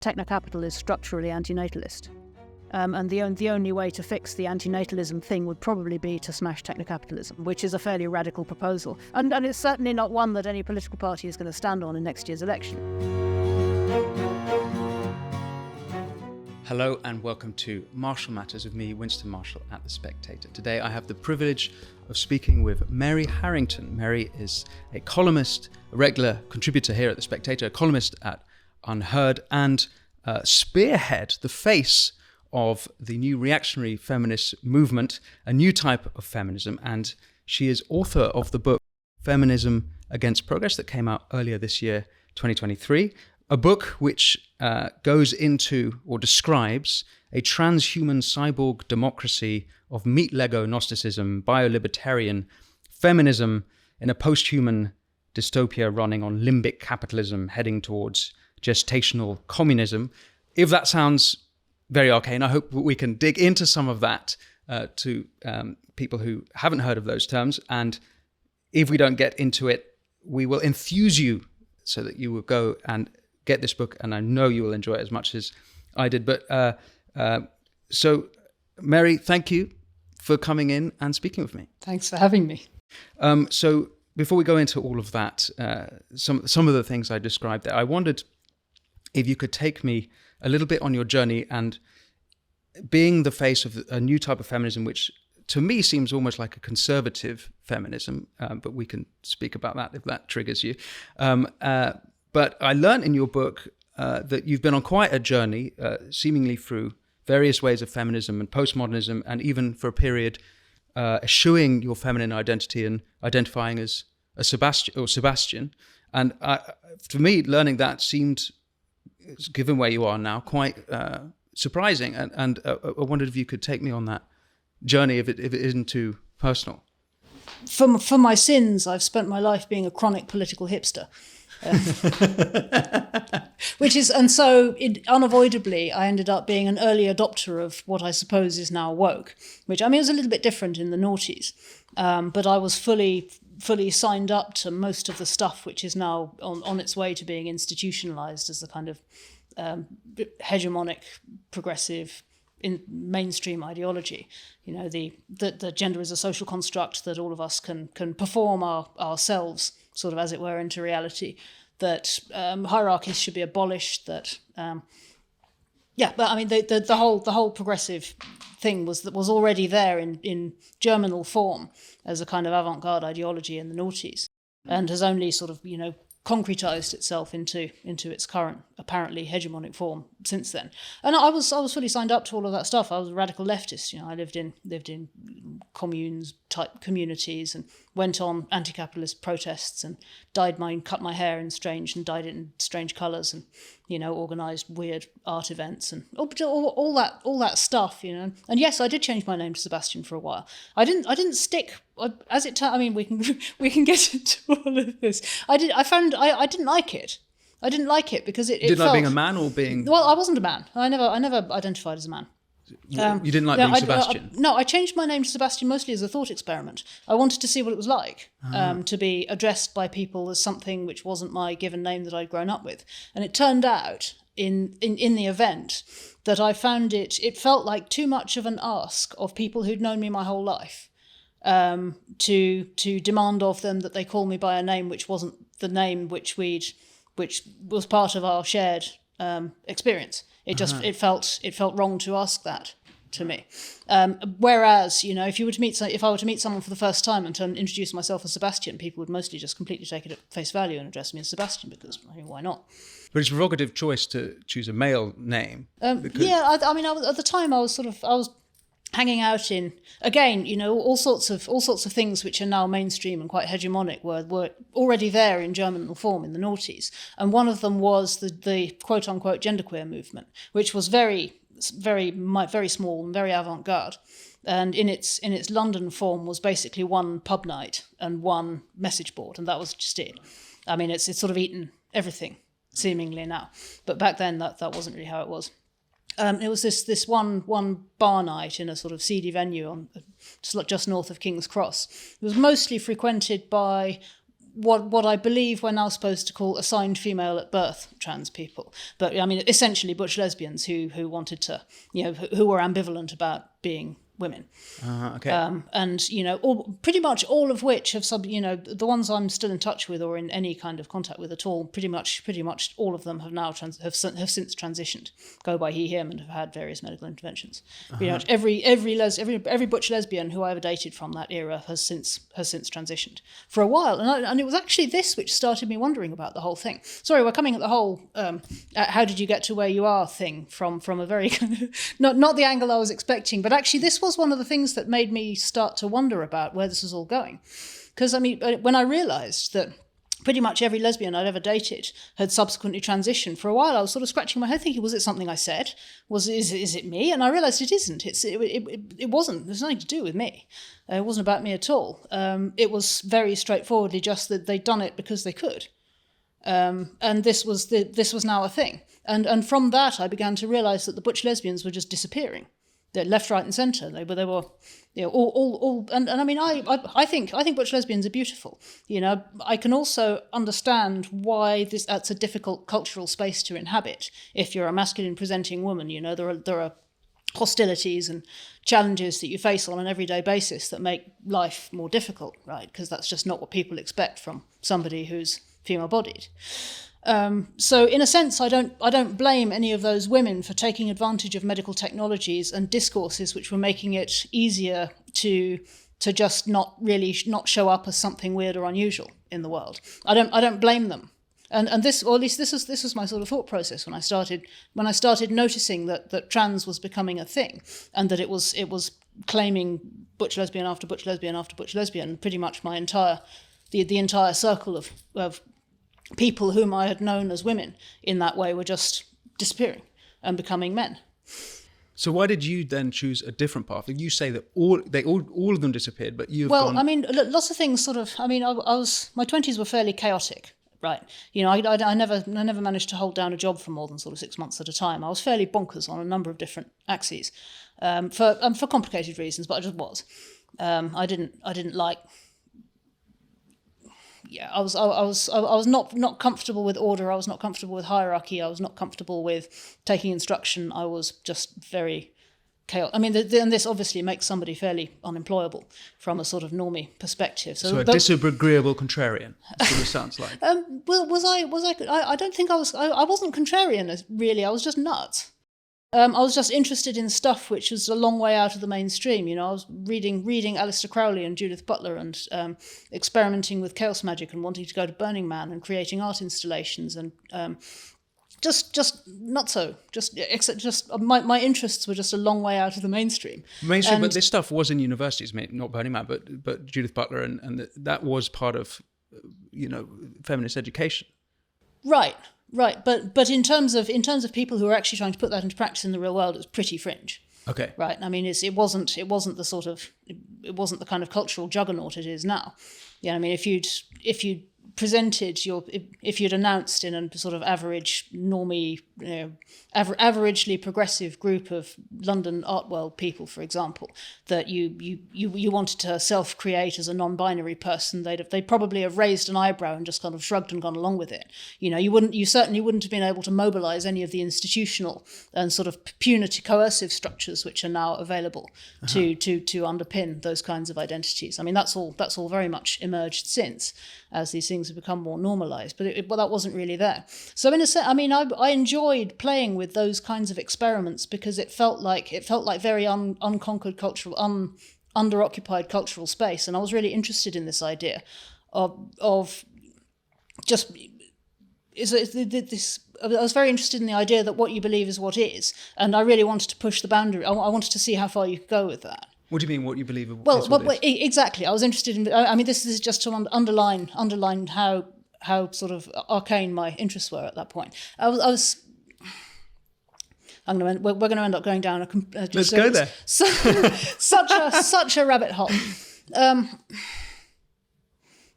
technocapital is structurally antinatalist. And the only way to fix the antinatalism thing would probably be to smash technocapitalism, which is a fairly radical proposal. And it's certainly not one that any political party is going to stand on in next year's election. Hello and welcome to Marshall Matters with me, Winston Marshall at The Spectator. Today I have the privilege of speaking with Mary Harrington. Mary is a columnist, a regular contributor here at The Spectator, a columnist at Unheard, and spearhead, the face of the new reactionary feminist movement, a new type of feminism. And she is author of the book Feminism Against Progress that came out earlier this year, 2023. A book which goes into or describes a transhuman cyborg democracy of meat Lego Gnosticism, biolibertarian feminism in a post-human dystopia running on limbic capitalism heading towards gestational communism. If that sounds very arcane, I hope we can dig into some of that to people who haven't heard of those terms. And if we don't get into it, we will enthuse you so that you will go and get this book, and I know you will enjoy it as much as I did. But so, Mary, thank you for coming in and speaking with me. Thanks for having me. So before we go into all of that, some of the things I described there, I wondered if you could take me a little bit on your journey and being the face of a new type of feminism, which to me seems almost like a conservative feminism, but we can speak about that if that triggers you. But I learned in your book that you've been on quite a journey, seemingly through various ways of feminism and postmodernism, and even for a period eschewing your feminine identity and identifying as a Sebastian. And for me, learning that seemed, given where you are now, quite surprising. And I wondered if you could take me on that journey, if it isn't too personal. For my sins, I've spent my life being a chronic political hipster. Unavoidably, I ended up being an early adopter of what I suppose is now woke, which, I mean, it was a little bit different in the noughties, but I was fully signed up to most of the stuff which is now on its way to being institutionalized as the kind of hegemonic, progressive, in mainstream ideology. You know, the gender is a social construct that all of us can perform ourselves, sort of as it were, into reality, that hierarchies should be abolished, that but I mean the whole progressive thing was already there in germinal form as a kind of avant-garde ideology in the noughties, and has only sort of, you know, concretized itself into its current apparently hegemonic form since then. And I was fully signed up to all of that stuff. I was a radical leftist. You know, I lived in communes type communities and went on anti-capitalist protests and cut my hair and dyed it in strange colours, and, you know, organised weird art events and all that stuff. You know, and yes, I did change my name to Sebastian for a while. I didn't stick. As it turned, I mean, we can get into all of this. I didn't like it. I didn't like it because it didn't felt, like being a man or being. Well, I wasn't a man. I never identified as a man. You didn't like being Sebastian? No, I changed my name to Sebastian mostly as a thought experiment. I wanted to see what it was like to be addressed by people as something which wasn't my given name that I'd grown up with. And it turned out in the event that I found it felt like too much of an ask of people who'd known me my whole life. To demand of them that they call me by a name which wasn't the name which was part of our shared experience. It felt wrong to ask that to me. Whereas, you know, if I were to meet someone for the first time and introduce myself as Sebastian, people would mostly just completely take it at face value and address me as Sebastian, because, I mean, why not? But it's a prerogative choice to choose a male name. I mean, at the time I was hanging out in, again, you know, all sorts of things which are now mainstream and quite hegemonic were already there in germinal form in the noughties. And one of them was the quote unquote genderqueer movement, which was very, very, very small and very avant-garde. And in its London form was basically one pub night and one message board, and that was just it. I mean, it's sort of eaten everything seemingly now, but back then that wasn't really how it was. It was this one bar night in a sort of seedy venue just north of King's Cross. It was mostly frequented by what I believe we're now supposed to call assigned female at birth trans people. But I mean, essentially butch lesbians who wanted to, who were ambivalent about being women. Okay. And, pretty much all of which have the ones I'm still in touch with or in any kind of contact with at all, pretty much all of them have now have since transitioned, go by he, him, and have had various medical interventions. Pretty much every butch lesbian who I ever dated from that era has since transitioned for a while. And it was actually this which started me wondering about the whole thing. Sorry, we're coming at the whole how did you get to where you are thing from a very not the angle I was expecting, but actually this was one of the things that made me start to wonder about where this was all going. Because, I mean, when I realised that pretty much every lesbian I'd ever dated had subsequently transitioned, for a while I was sort of scratching my head thinking, was it something I said? Is it me? And I realised it isn't. It wasn't. There's nothing to do with me. It wasn't about me at all. It was very straightforwardly just that they'd done it because they could. And this was now a thing. And from that I began to realise that the butch lesbians were just disappearing. They're left, right, and centre. They were, all. And I mean, I think butch lesbians are beautiful. I can also understand why that's a difficult cultural space to inhabit. If you're a masculine presenting woman, there are hostilities and challenges that you face on an everyday basis that make life more difficult, right? Because that's just not what people expect from somebody who's female-bodied. So in a sense, I don't blame any of those women for taking advantage of medical technologies and discourses which were making it easier to just not show up as something weird or unusual in the world. I don't blame them. And this, or at least this was my sort of thought process when I started noticing that trans was becoming a thing, and that it was claiming butch lesbian after butch lesbian after butch lesbian. Pretty much my entire circle of people whom I had known as women in that way were just disappearing and becoming men. So why did you then choose a different path? You say that all of them disappeared, but you've gone... I mean, lots of things sort of... I mean, my 20s were fairly chaotic, right? I never managed to hold down a job for more than sort of 6 months at a time. I was fairly bonkers on a number of different axes, for complicated reasons, but I just was. I didn't like... Yeah, I was not comfortable with order. I was not comfortable with hierarchy. I was not comfortable with taking instruction. I was just very chaotic. I mean, and this obviously makes somebody fairly unemployable from a sort of normie perspective. So a disagreeable contrarian. That's what it sounds like. Well, was I? I don't think I was. I wasn't contrarian really. I was just nuts. I was just interested in stuff which was a long way out of the mainstream. I was reading Aleister Crowley and Judith Butler and experimenting with chaos magic and wanting to go to Burning Man and creating art installations and just not so. Just my interests were just a long way out of the mainstream. But this stuff was in universities, not Burning Man, but Judith Butler and that was part of feminist education. Right, but in terms of people who are actually trying to put that into practice in the real world, it was pretty fringe. Okay. Right. I mean, it wasn't the kind of cultural juggernaut it is now. I mean, if you'd presented if you'd announced in a sort of average normie, averagely progressive group of London art world people, for example, that you wanted to self-create as a non-binary person, they'd probably have raised an eyebrow and just kind of shrugged and gone along with it. You certainly wouldn't have been able to mobilize any of the institutional and sort of punitive coercive structures which are now available to underpin those kinds of identities. I mean, that's all very much emerged since, as these things have become more normalized, but that wasn't really there. So in a sense, I mean, I enjoyed playing with those kinds of experiments because it felt like very unconquered cultural, underoccupied cultural space, and I was really interested in this idea of just this. I was very interested in the idea that what you believe is what is, and I really wanted to push the boundary. I wanted to see how far you could go with that. What do you mean? What you believe? Exactly. I was interested in. I mean, this is just to underline how sort of arcane my interests were at that point. We're going to end up going down Let's go there. Such a rabbit hole.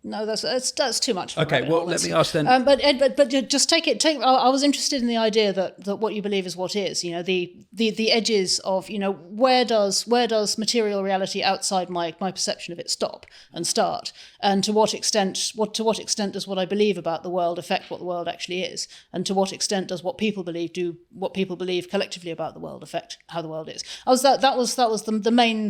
No, that's too much. Okay, well, let me ask then. But just take it. I was interested in the idea that what you believe is what is. The edges of where does material reality outside my perception of it stop and start, and to what extent does what I believe about the world affect what the world actually is, and to what extent does what people believe collectively about the world affect how the world is. That was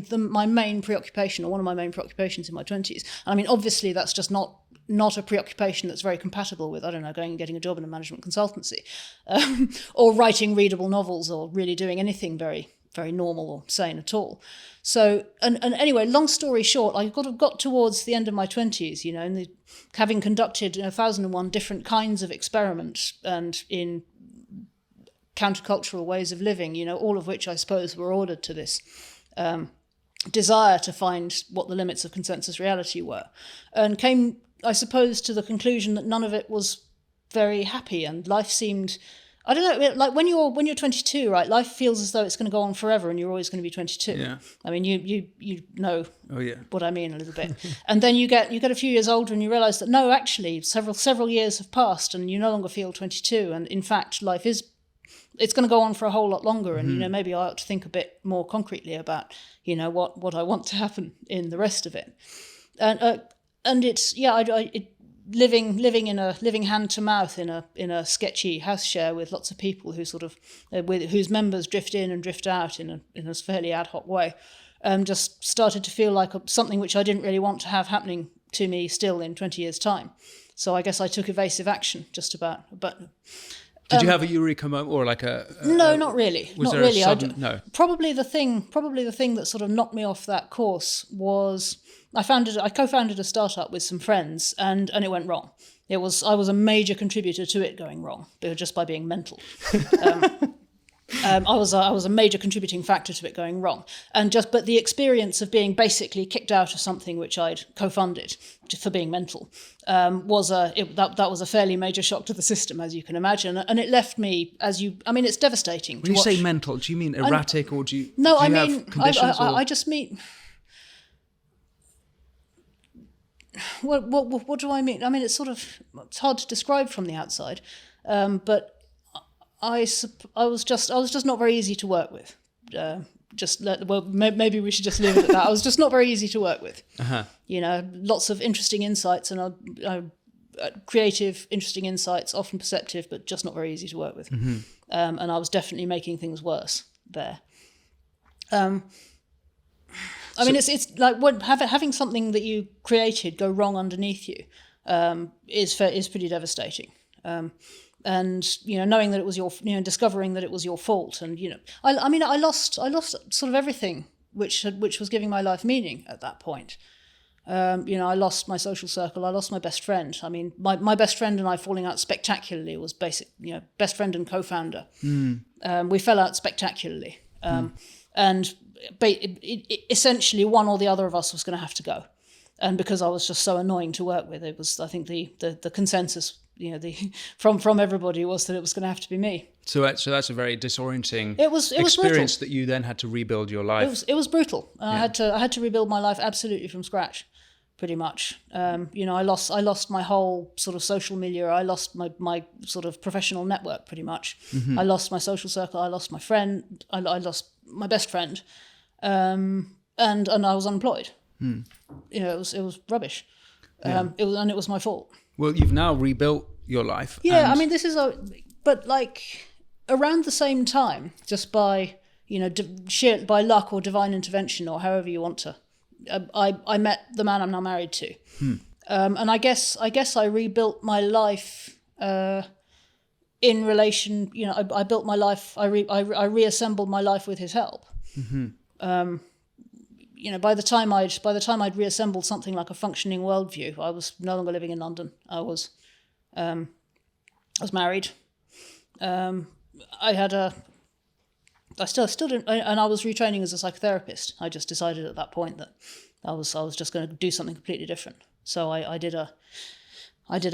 my main preoccupation, or one of my main preoccupations in my 20s. I mean, obviously that's just not a preoccupation that's very compatible with, I don't know, going and getting a job in a management consultancy, or writing readable novels, or really doing anything very, very normal or sane at all. So, and anyway, long story short, I got towards the end of my 20s, and having conducted 1,001 different kinds of experiments and in countercultural ways of living, all of which I suppose were ordered to this desire to find what the limits of consensus reality were, and came, I suppose, to the conclusion that none of it was very happy, and life seemed, I don't know, like when you're 22, right? Life feels as though it's going to go on forever, and you're always going to be 22. Yeah. I mean, you know. Oh yeah. What I mean a little bit, and then you get a few years older, and you realise that no, actually, several years have passed, and you no longer feel 22, and in fact, life is. It's going to go on for a whole lot longer, and maybe I ought to think a bit more concretely about what I want to happen in the rest of it, and it's living hand to mouth in a sketchy house share with lots of people who sort of whose members drift in and drift out in a fairly ad hoc way, just started to feel like something which I didn't really want to have happening to me still in 20 years' time. So I guess I took evasive action just about. But did you have a eureka moment, or like no, not really. Was not there really. a sudden, no. Probably the thing that sort of knocked me off that course was I co-founded a startup with some friends, and it went wrong. I was a major contributor to it going wrong, just by being mental. I was a major contributing factor to it going wrong, but the experience of being basically kicked out of something which I'd co-funded for being mental was a fairly major shock to the system, as you can imagine, and it left me it's devastating. When you say mental, do you mean erratic, or do you? No, do you I mean I just mean. What do I mean? I mean it's hard to describe from the outside, but. I was just not very easy to work with. Maybe we should just leave it at that. I was just not very easy to work with. Uh-huh. Lots of interesting insights and creative, interesting insights, often perceptive, but just not very easy to work with. Mm-hmm. And I was definitely making things worse there. It's like having something that you created go wrong underneath you is pretty devastating. And knowing that it was discovering that it was your fault, and I lost sort of everything which was giving my life meaning at that point. I lost my social circle, I lost my best friend. I mean, my best friend and I falling out spectacularly was best friend and co-founder. We fell out spectacularly, and it essentially one or the other of us was going to have to go. And because I was just so annoying to work with, it was, I think, the consensus, from everybody was that it was going to have to be me. So that's a very disorienting experience brutal. That you then had to rebuild your life. It was brutal. Yeah. I had to rebuild my life absolutely from scratch, pretty much. I lost my whole sort of social milieu. I lost my sort of professional network, pretty much. Mm-hmm. I lost my social circle. I lost my friend. I lost my best friend, and I was unemployed. It was rubbish. Yeah. It was my fault. Well, you've now rebuilt your life. Yeah, I mean, but like around the same time, just by by luck or divine intervention or however you want to, I met the man I'm now married to, and I guess I rebuilt my life in relation. I built my life. I reassembled my life with his help. Mm-hmm. By the time I'd reassembled something like a functioning worldview, I was no longer living in London. I was married. I still didn't, and I was retraining as a psychotherapist. I just decided at that point that I was just going to do something completely different. So I did a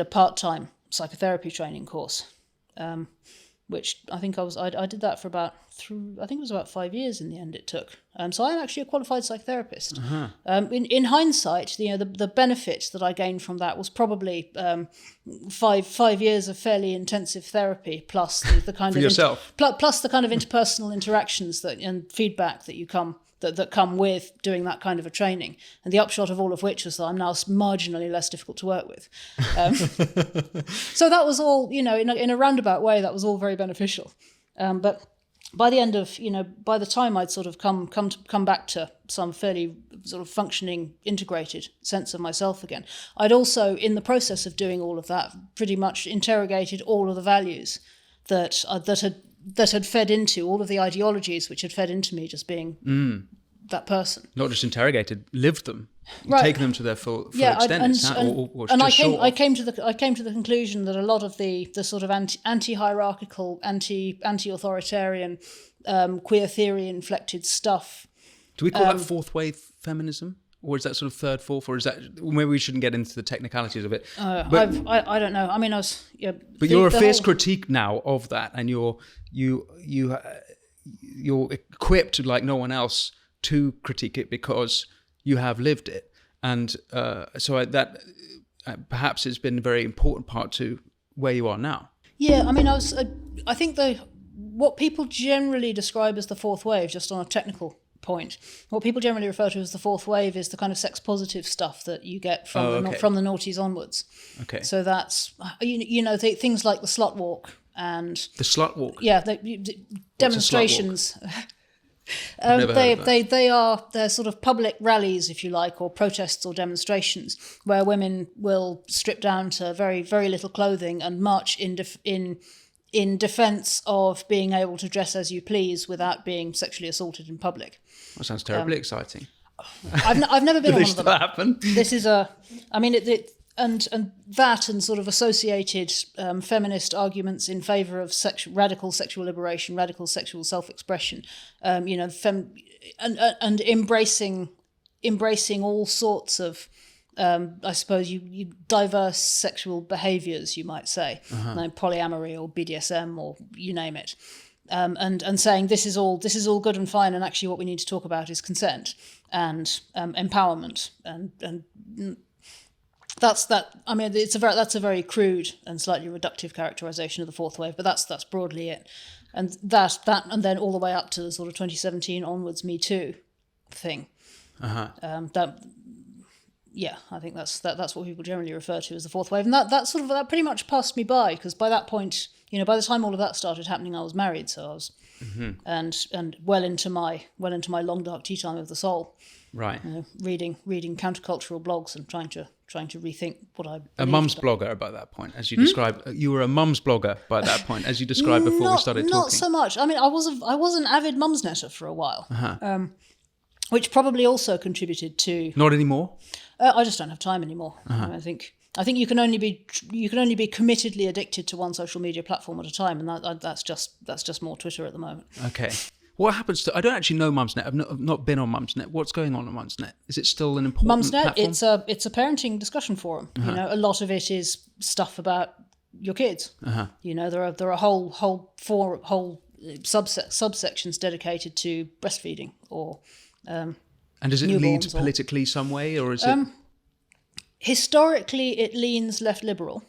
part-time psychotherapy training course, which I think I did that for about I think it was about 5 years in the end it took. So I'm actually a qualified psychotherapist. In hindsight, the benefit that I gained from that was probably 5 years of fairly intensive therapy, plus the kind for of yourself, plus the kind of interpersonal interactions and feedback that you come. That come with doing that kind of a training. And the upshot of all of which is that I'm now marginally less difficult to work with. So that was all, in a roundabout way, that was all very beneficial. But by the end of, by the time I'd sort of come back to some fairly sort of functioning, integrated sense of myself again, I'd also, in the process of doing all of that, pretty much interrogated all of the values that had fed into all of the ideologies which had fed into me just being that person. Not just interrogated, lived them, right. Taken them to their full extent. I came to the conclusion that a lot of the sort of anti-hierarchical, anti-authoritarian, queer theory inflected stuff. Do we call that fourth wave feminism? Or is that sort of third, fourth, or is that maybe we shouldn't get into the technicalities of it? I don't know. I mean, but you're a fierce critique now of that, and you're equipped like no one else to critique it because you have lived it, and so that perhaps has been a very important part to where you are now. Yeah, I mean, I think what people generally describe as the fourth wave, just on a technical point, what people generally refer to as the fourth wave is the kind of sex positive stuff that you get from the noughties onwards. Okay. So that's things like the slut walk and the slut walk. Yeah, demonstrations. They're sort of public rallies, if you like, or protests or demonstrations where women will strip down to very, very little clothing and march in defence of being able to dress as you please without being sexually assaulted in public. That sounds terribly exciting. I've never been on one of them. Happen? This is and that and sort of associated feminist arguments in favour of radical sexual liberation, radical sexual self-expression, and embracing all sorts of I suppose you diverse sexual behaviours, you might say, like polyamory or BDSM or you name it, and saying this is all good and fine, and actually what we need to talk about is consent and empowerment, and that's that. I mean, that's a very crude and slightly reductive characterisation of the fourth wave, but that's broadly it, and that and then all the way up to the sort of 2017 onwards Me Too thing. Yeah, I think that's what people generally refer to as the fourth wave, and that pretty much passed me by, because by that point, by the time all of that started happening, I was married, so I was and well into my long dark tea time of the soul, right? Reading countercultural blogs and trying to rethink what I a mum's blogger by that point, as you described. You were a mum's blogger by that point, as you described before we started talking. Not so much. I mean, I was an avid Mumsnetter for a while, which probably also contributed to. Not anymore. I just don't have time anymore. I think you can only be committedly addicted to one social media platform at a time, and that's just more Twitter at the moment. Okay. What happens to? I don't actually know Mumsnet. I've not been on Mumsnet. What's going on Mumsnet? Is it still an important Mumsnet? platform? It's a parenting discussion forum. A lot of it is stuff about your kids. There are whole subsections dedicated to breastfeeding or. And does it lead politically some way, or is it? Historically, it leans left liberal,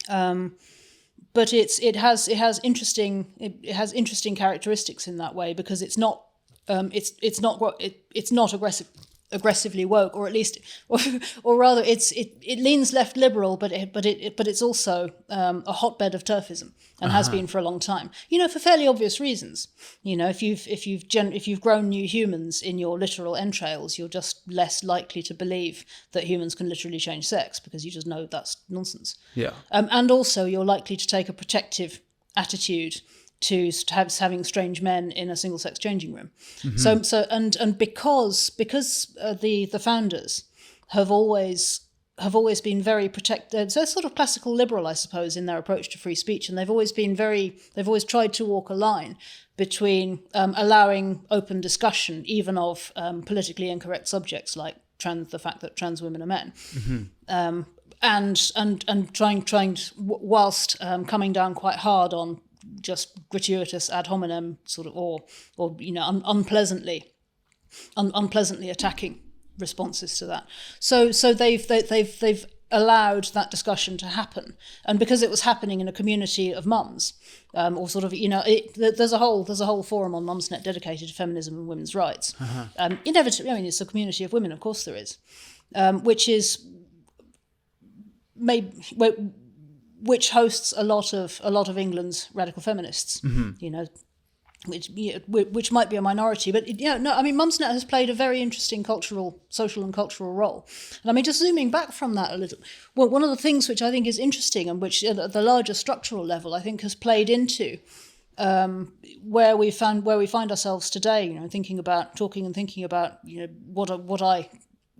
but it has interesting characteristics in that way, because it's not aggressively woke, or at least, or rather, it leans left liberal, but it's also a hotbed of turfism, and has been for a long time. For fairly obvious reasons. If you've grown new humans in your literal entrails, you're just less likely to believe that humans can literally change sex, because you just know that's nonsense. Yeah. And also, you're likely to take a protective attitude to having strange men in a single-sex changing room. And because the founders have always been very protected, so they're sort of classical liberal, I suppose, in their approach to free speech, and they've always tried to walk a line between allowing open discussion, even of politically incorrect subjects like the fact that trans women are men. And trying whilst coming down quite hard on just gratuitous ad hominem sort of, or unpleasantly attacking responses to that. So they've allowed that discussion to happen, and because it was happening in a community of mums, or sort of there's a whole forum on Mumsnet dedicated to feminism and women's rights. Inevitably, I mean, it's a community of women, of course there is, which hosts a lot of England's radical feminists. Which might be a minority, but Mumsnet has played a very interesting social and cultural role. And I mean, just zooming back from that a little, well, one of the things which I think is interesting and which at the larger structural level I think has played into where we find ourselves today, thinking about what I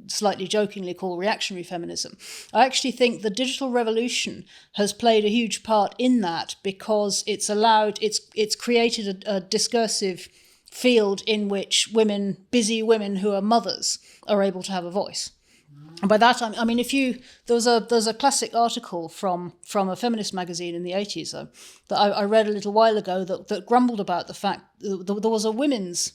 slightly jokingly call reactionary feminism. I actually think the digital revolution has played a huge part in that, because it's created a discursive field in which busy women who are mothers are able to have a voice. And by that, I mean, there's a classic article from a feminist magazine in the 80s that I read a little while ago that grumbled about the fact that there was a women's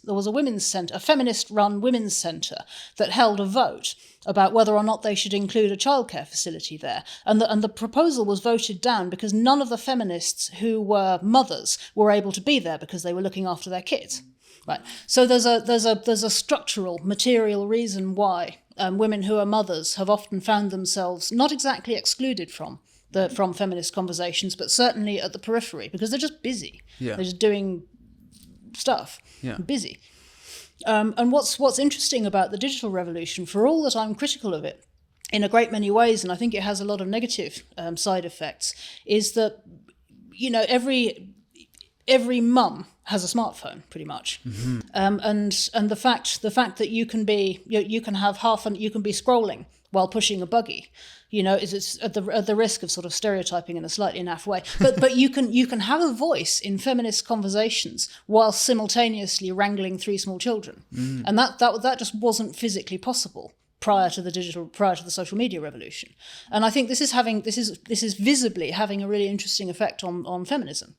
centre, a feminist-run women's centre that held a vote about whether or not they should include a childcare facility there, and the proposal was voted down because none of the feminists who were mothers were able to be there because they were looking after their kids. Right. So there's a structural, material reason why women who are mothers have often found themselves not exactly excluded from feminist conversations, but certainly at the periphery, because they're just busy. Yeah. They're just doing stuff. Yeah. Busy. And what's interesting about the digital revolution, for all that I'm critical of it in a great many ways, and I think it has a lot of negative side effects, is that every mum has a smartphone, pretty much, and the fact that you can be scrolling while pushing a buggy, is at the risk of sort of stereotyping in a slightly naff way, but you can have a voice in feminist conversations while simultaneously wrangling 3 small children, and that just wasn't physically possible prior to the social media revolution, and I think this is visibly having a really interesting effect on feminism.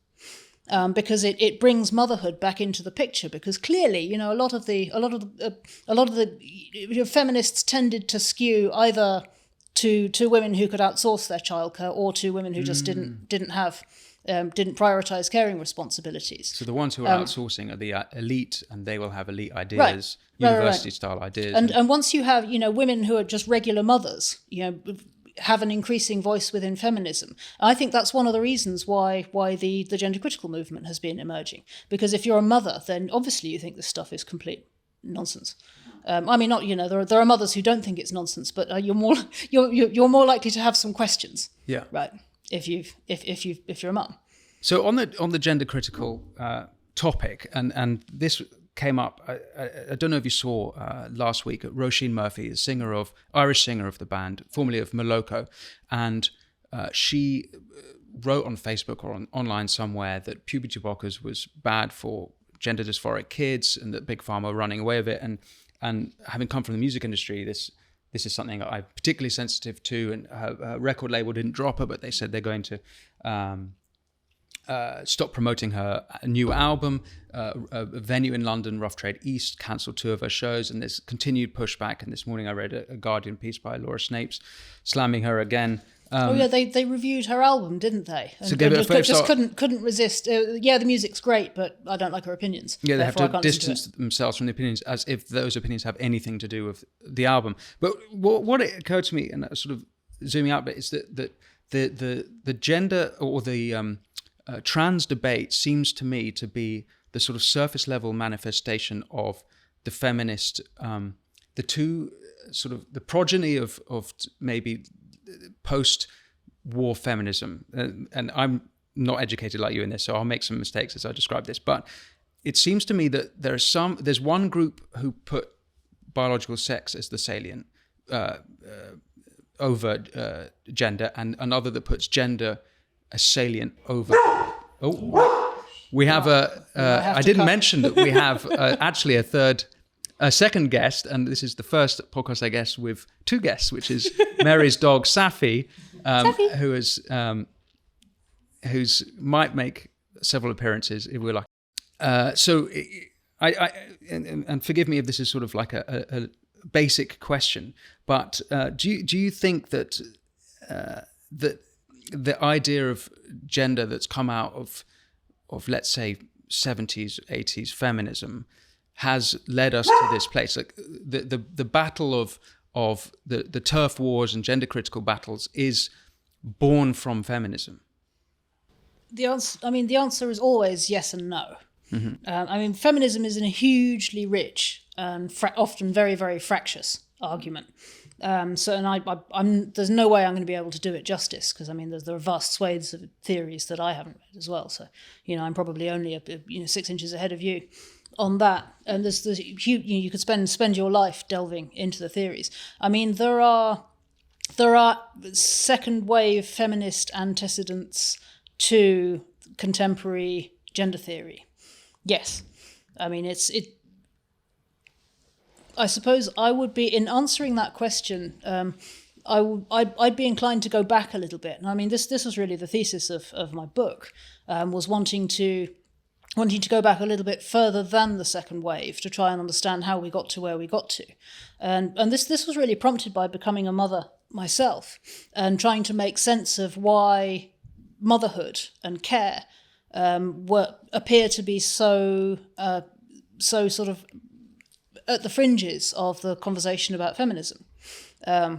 Because it brings motherhood back into the picture. Because clearly, a lot of the feminists tended to skew either to women who could outsource their childcare, or to women who just didn't prioritize caring responsibilities. So the ones who are outsourcing are the elite, and they will have elite ideas, university-style ideas. And once you have women who are just regular mothers, have an increasing voice within feminism. I think that's one of the reasons why the gender critical movement has been emerging. Because if you're a mother, then obviously you think this stuff is complete nonsense. There are mothers who don't think it's nonsense, but you're more likely to have some questions. Yeah. Right. If you're a mum. So on the gender critical topic, and this came up, I don't know if you saw last week, Roisin Murphy, the Irish singer of the band, formerly of Moloko, and she wrote on Facebook or online somewhere that puberty blockers was bad for gender dysphoric kids, and that Big Pharma were running away with it. And having come from the music industry, this is something that I'm particularly sensitive to. And her record label didn't drop her, but they said they're going to stop promoting her new album. A venue in London, Rough Trade East, cancelled 2 of her shows, and there's continued pushback. And this morning I read a Guardian piece by Laura Snapes slamming her again. They reviewed her album, didn't they? And so gave it a 5-star. Just couldn't resist. The music's great, but I don't like her opinions. Yeah, they have to distance themselves from the opinions, as if those opinions have anything to do with the album. But what it occurred to me, and sort of zooming out a bit, is that the gender or the trans debate seems to me to be the sort of surface level manifestation of the feminist, the two sort of the progeny of maybe post-war feminism. And I'm not educated like you in this, so I'll make some mistakes as I describe this. But it seems to me that there's one group who put biological sex as the salient over gender, and another that puts gender as salient over. We have I didn't mention that we have actually a second guest, and this is the first podcast, I guess, with 2 guests, which is Mary's dog Safi, who is who's might make several appearances. We're like, so and forgive me if this is sort of like a basic question, but do you think that that the idea of gender that's come out of let's say 70s, 80s feminism has led us to this place? Like the battle of the turf wars and gender critical battles is born from feminism. The answer is always yes and no. Mm-hmm. Feminism is in a hugely rich and often very, very fractious argument. There's no way I'm going to be able to do it justice, because there are vast swathes of theories that I haven't read as well. So, I'm probably only 6 inches ahead of you on that. And there's you could spend your life delving into the theories. There are second wave feminist antecedents to contemporary gender theory. Yes, I suppose I would be, in answering that question, I'd be inclined to go back a little bit. And this was really the thesis of my book, was wanting to go back a little bit further than the second wave to try and understand how we got to where we got to. And this was really prompted by becoming a mother myself and trying to make sense of why motherhood and care appear to be so sort of at the fringes of the conversation about feminism. I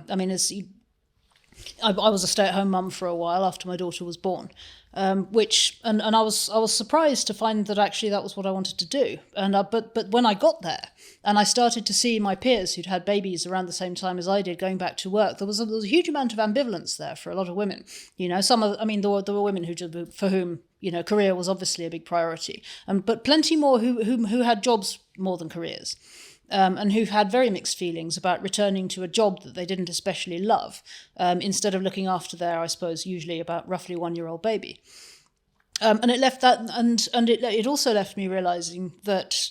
was a stay-at-home mum for a while after my daughter was born, I was surprised to find that actually that was what I wanted to do. But when I got there and I started to see my peers who'd had babies around the same time as I did going back to work, there was a huge amount of ambivalence there for a lot of women. There were women for whom career was obviously a big priority, but plenty more who had jobs more than careers. And who've had very mixed feelings about returning to a job that they didn't especially love, instead of looking after their, I suppose, usually about roughly 1-year-old baby. And it left that, and it also left me realizing that,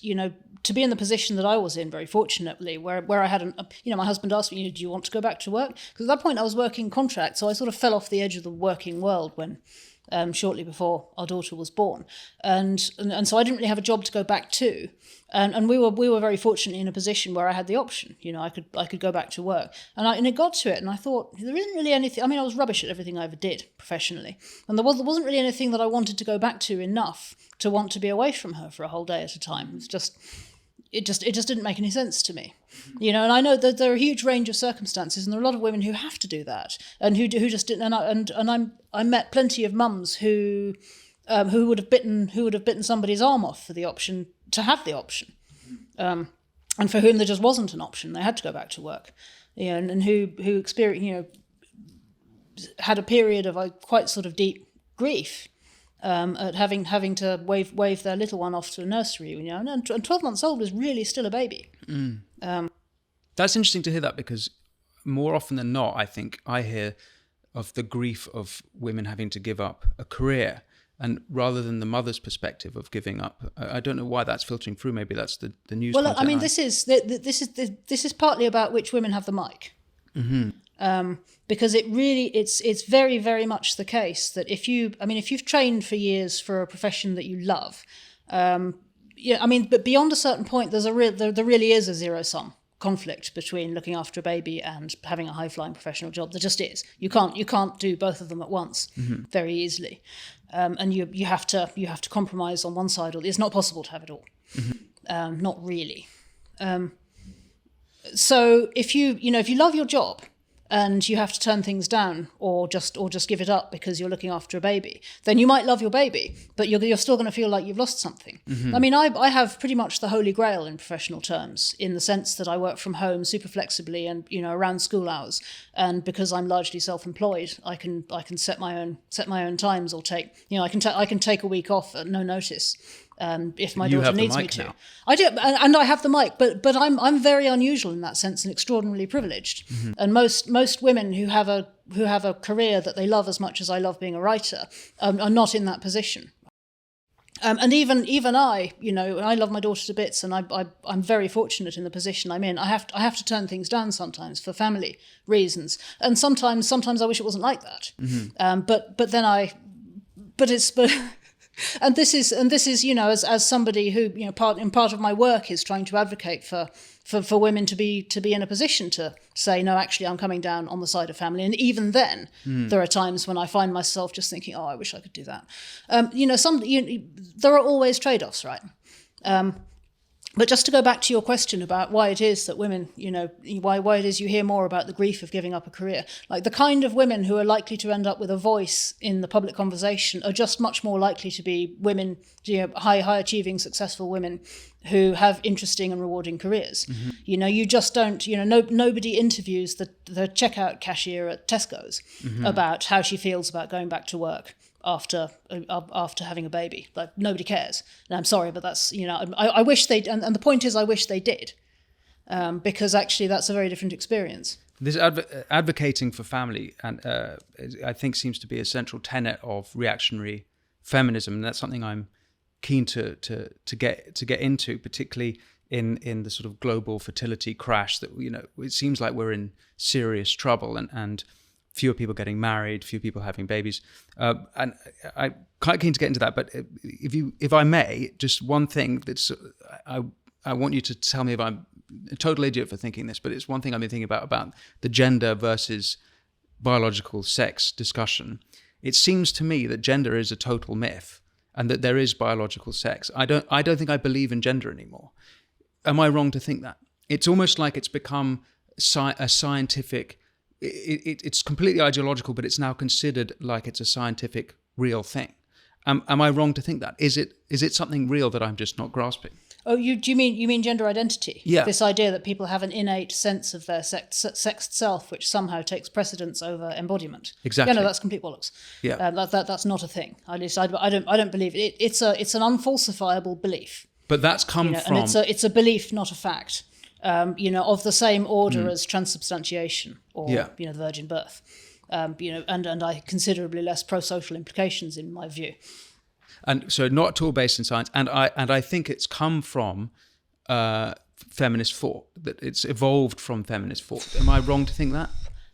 to be in the position that I was in, very fortunately, where I had my husband asked me, do you want to go back to work? Because at that point I was working contract, so I sort of fell off the edge of the working world when shortly before our daughter was born, and so I didn't really have a job to go back to, and we were very fortunately in a position where I had the option. I could go back to work, and it got to it, and I thought there isn't really anything. I was rubbish at everything I ever did professionally, and there wasn't really anything that I wanted to go back to enough to want to be away from her for a whole day at a time. It just didn't make any sense to me, and I know that there are a huge range of circumstances, and there are a lot of women who have to do that, and who just didn't. I met plenty of mums who would have bitten somebody's arm off for the option to have the option, and for whom there just wasn't an option. They had to go back to work, and who experienced, had a period of quite sort of deep grief. At having to wave their little one off to a nursery, and 12 months old is really still a baby. That's interesting to hear that, because more often than not, I think I hear of the grief of women having to give up a career, and rather than the mother's perspective of giving up. I don't know why that's filtering through. Maybe that's the news. Well, this is partly about which women have the mic. Mm-hmm. Because it's very, very much the case that if you've trained for years for a profession that you love, but beyond a certain point, there really is a zero-sum conflict between looking after a baby and having a high-flying professional job. There just is. You can't do both of them at once very easily, and you have to compromise on one side, or it's not possible to have it all. Not really. So if you love your job, and you have to turn things down or just give it up because you're looking after a baby, then you might love your baby, but you're still going to feel like you've lost something. Mm-hmm. I have pretty much the holy grail in professional terms, in the sense that I work from home super flexibly and around school hours, and because I'm largely self-employed, I can set my own times, or I can take a week off at no notice. If my daughter needs me to. I do, and I have the mic, but I'm very unusual in that sense and extraordinarily privileged. Mm-hmm. And most women who have a career that they love as much as I love being a writer are not in that position. And even I love my daughter to bits, and I'm very fortunate in the position I'm in. I have to turn things down sometimes for family reasons, and sometimes I wish it wasn't like that. Mm-hmm. And this is as somebody who part of my work is trying to advocate for women to be in a position to say, no, actually I'm coming down on the side of family. And even then there are times when I find myself just thinking, oh, I wish I could do that. There are always trade-offs, right? But just to go back to your question about why it is that women, why it is you hear more about the grief of giving up a career, like the kind of women who are likely to end up with a voice in the public conversation are just much more likely to be women, high achieving, successful women who have interesting and rewarding careers. Mm-hmm. You just don't, nobody interviews the checkout cashier at Tesco's about how she feels about going back to work after having a baby. Like, nobody cares. And I'm sorry, but that's, I wish they, and the point is I wish they did, because actually that's a very different experience. This advocating for family, and I think seems to be a central tenet of reactionary feminism, and that's something I'm keen to get into, particularly in the sort of global fertility crash that, it seems like we're in serious trouble, and fewer people getting married, fewer people having babies, and I'm quite keen to get into that. But if I may, just one thing that's I want you to tell me if I'm a total idiot for thinking this, but it's one thing I've been thinking about the gender versus biological sex discussion. It seems to me that gender is a total myth, and that there is biological sex. I don't think I believe in gender anymore. Am I wrong to think that? It's almost like it's become a scientific. It's completely ideological, but it's now considered like it's a scientific, real thing. Am I wrong to think that? Is it something real that I'm just not grasping? Oh, you mean gender identity? Yeah. This idea that people have an innate sense of their sexed self, which somehow takes precedence over embodiment. Exactly. Yeah, no, that's complete bollocks. Yeah. That's not a thing. At least I don't believe it. It's an unfalsifiable belief. But that's come from. And it's a belief, not a fact. Of the same order as transubstantiation or the virgin birth, and I considerably less pro-social implications in my view. And so, not at all based in science. And I think it's come from feminist thought. That it's evolved from feminist thought. Am I wrong to think that?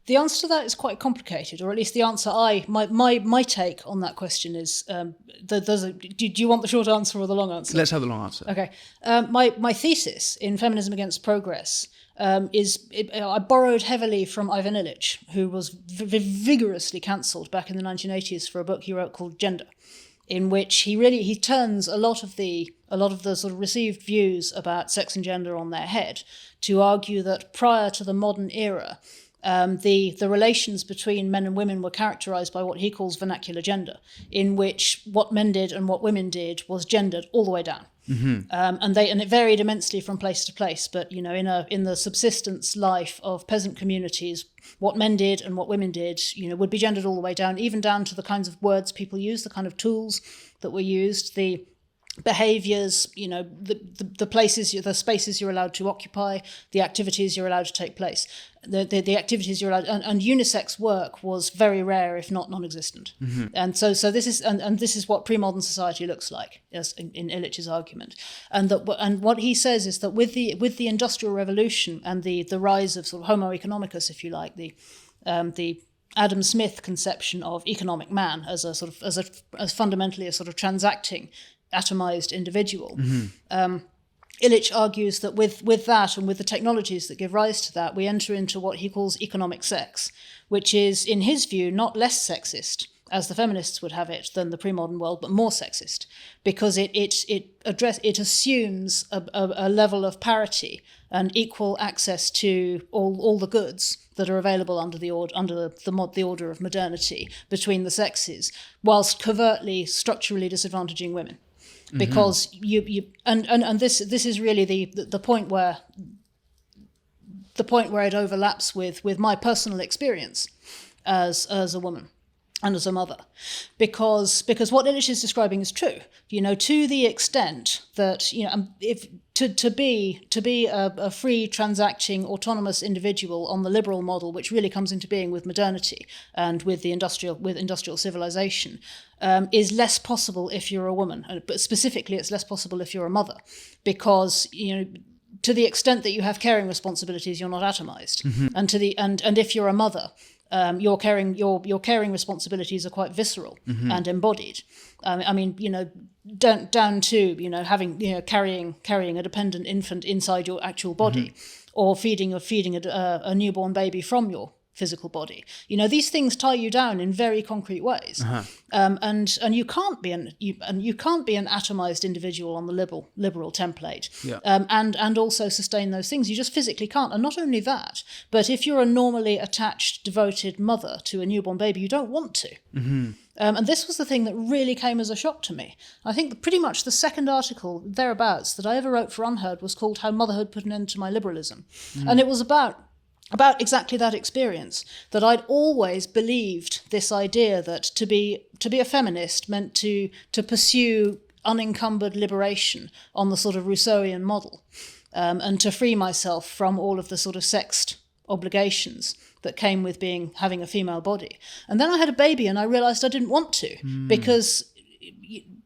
The answer to that is quite complicated, or at least the answer my take on that question is, do you want the short answer or the long answer? Let's have the long answer. Okay. My thesis in Feminism Against Progress I borrowed heavily from Ivan Illich, who was vigorously cancelled back in the 1980s for a book he wrote called Gender, in which he turns a lot of the sort of received views about sex and gender on their head to argue that prior to the modern era, the relations between men and women were characterized by what he calls vernacular gender, in which what men did and what women did was gendered all the way down. Mm-hmm. And it varied immensely from place to place. But in the subsistence life of peasant communities, what men did and what women did, would be gendered all the way down, even down to the kinds of words people use, the kind of tools that were used, the behaviors, the places, the spaces you're allowed to occupy, the activities you're allowed to take place, the activities you're allowed, and unisex work was very rare, if not non-existent. Mm-hmm. And so this is what pre-modern society looks like, as in Illich's argument, and what he says is that with the Industrial Revolution and the rise of sort of Homo economicus, if you like, the Adam Smith conception of economic man as fundamentally a sort of transacting, atomized individual. Mm-hmm. Illich argues that with that and with the technologies that give rise to that, we enter into what he calls economic sex, which is, in his view, not less sexist, as the feminists would have it, than the pre-modern world, but more sexist, because it assumes a level of parity and equal access to all the goods that are available under the order of modernity between the sexes, whilst covertly, structurally disadvantaging women. Because this is really the point where it overlaps with my personal experience as a woman and as a mother, because what Illich is describing is true. To the extent that if to be a free, transacting, autonomous individual on the liberal model, which really comes into being with modernity and with industrial civilization, is less possible if you're a woman. But specifically, it's less possible if you're a mother, because to the extent that you have caring responsibilities, you're not atomized, mm-hmm. and if you're a mother, your caring responsibilities are quite visceral and embodied. I mean, down to having carrying a dependent infant inside your actual body, or feeding a newborn baby from your physical body. These things tie you down in very concrete ways, and you can't be an atomized individual on the liberal template, and also sustain those things. You just physically can't. And not only that, but if you're a normally attached, devoted mother to a newborn baby, you don't want to. And this was the thing that really came as a shock to me. I think pretty much the second article thereabouts that I ever wrote for Unheard was called "How Motherhood Put an End to My Liberalism," and it was about exactly that experience, that I'd always believed this idea that to be a feminist meant to pursue unencumbered liberation on the sort of Rousseauian model, and to free myself from all of the sort of sexed obligations that came with having a female body. And then I had a baby and I realized I didn't want to, because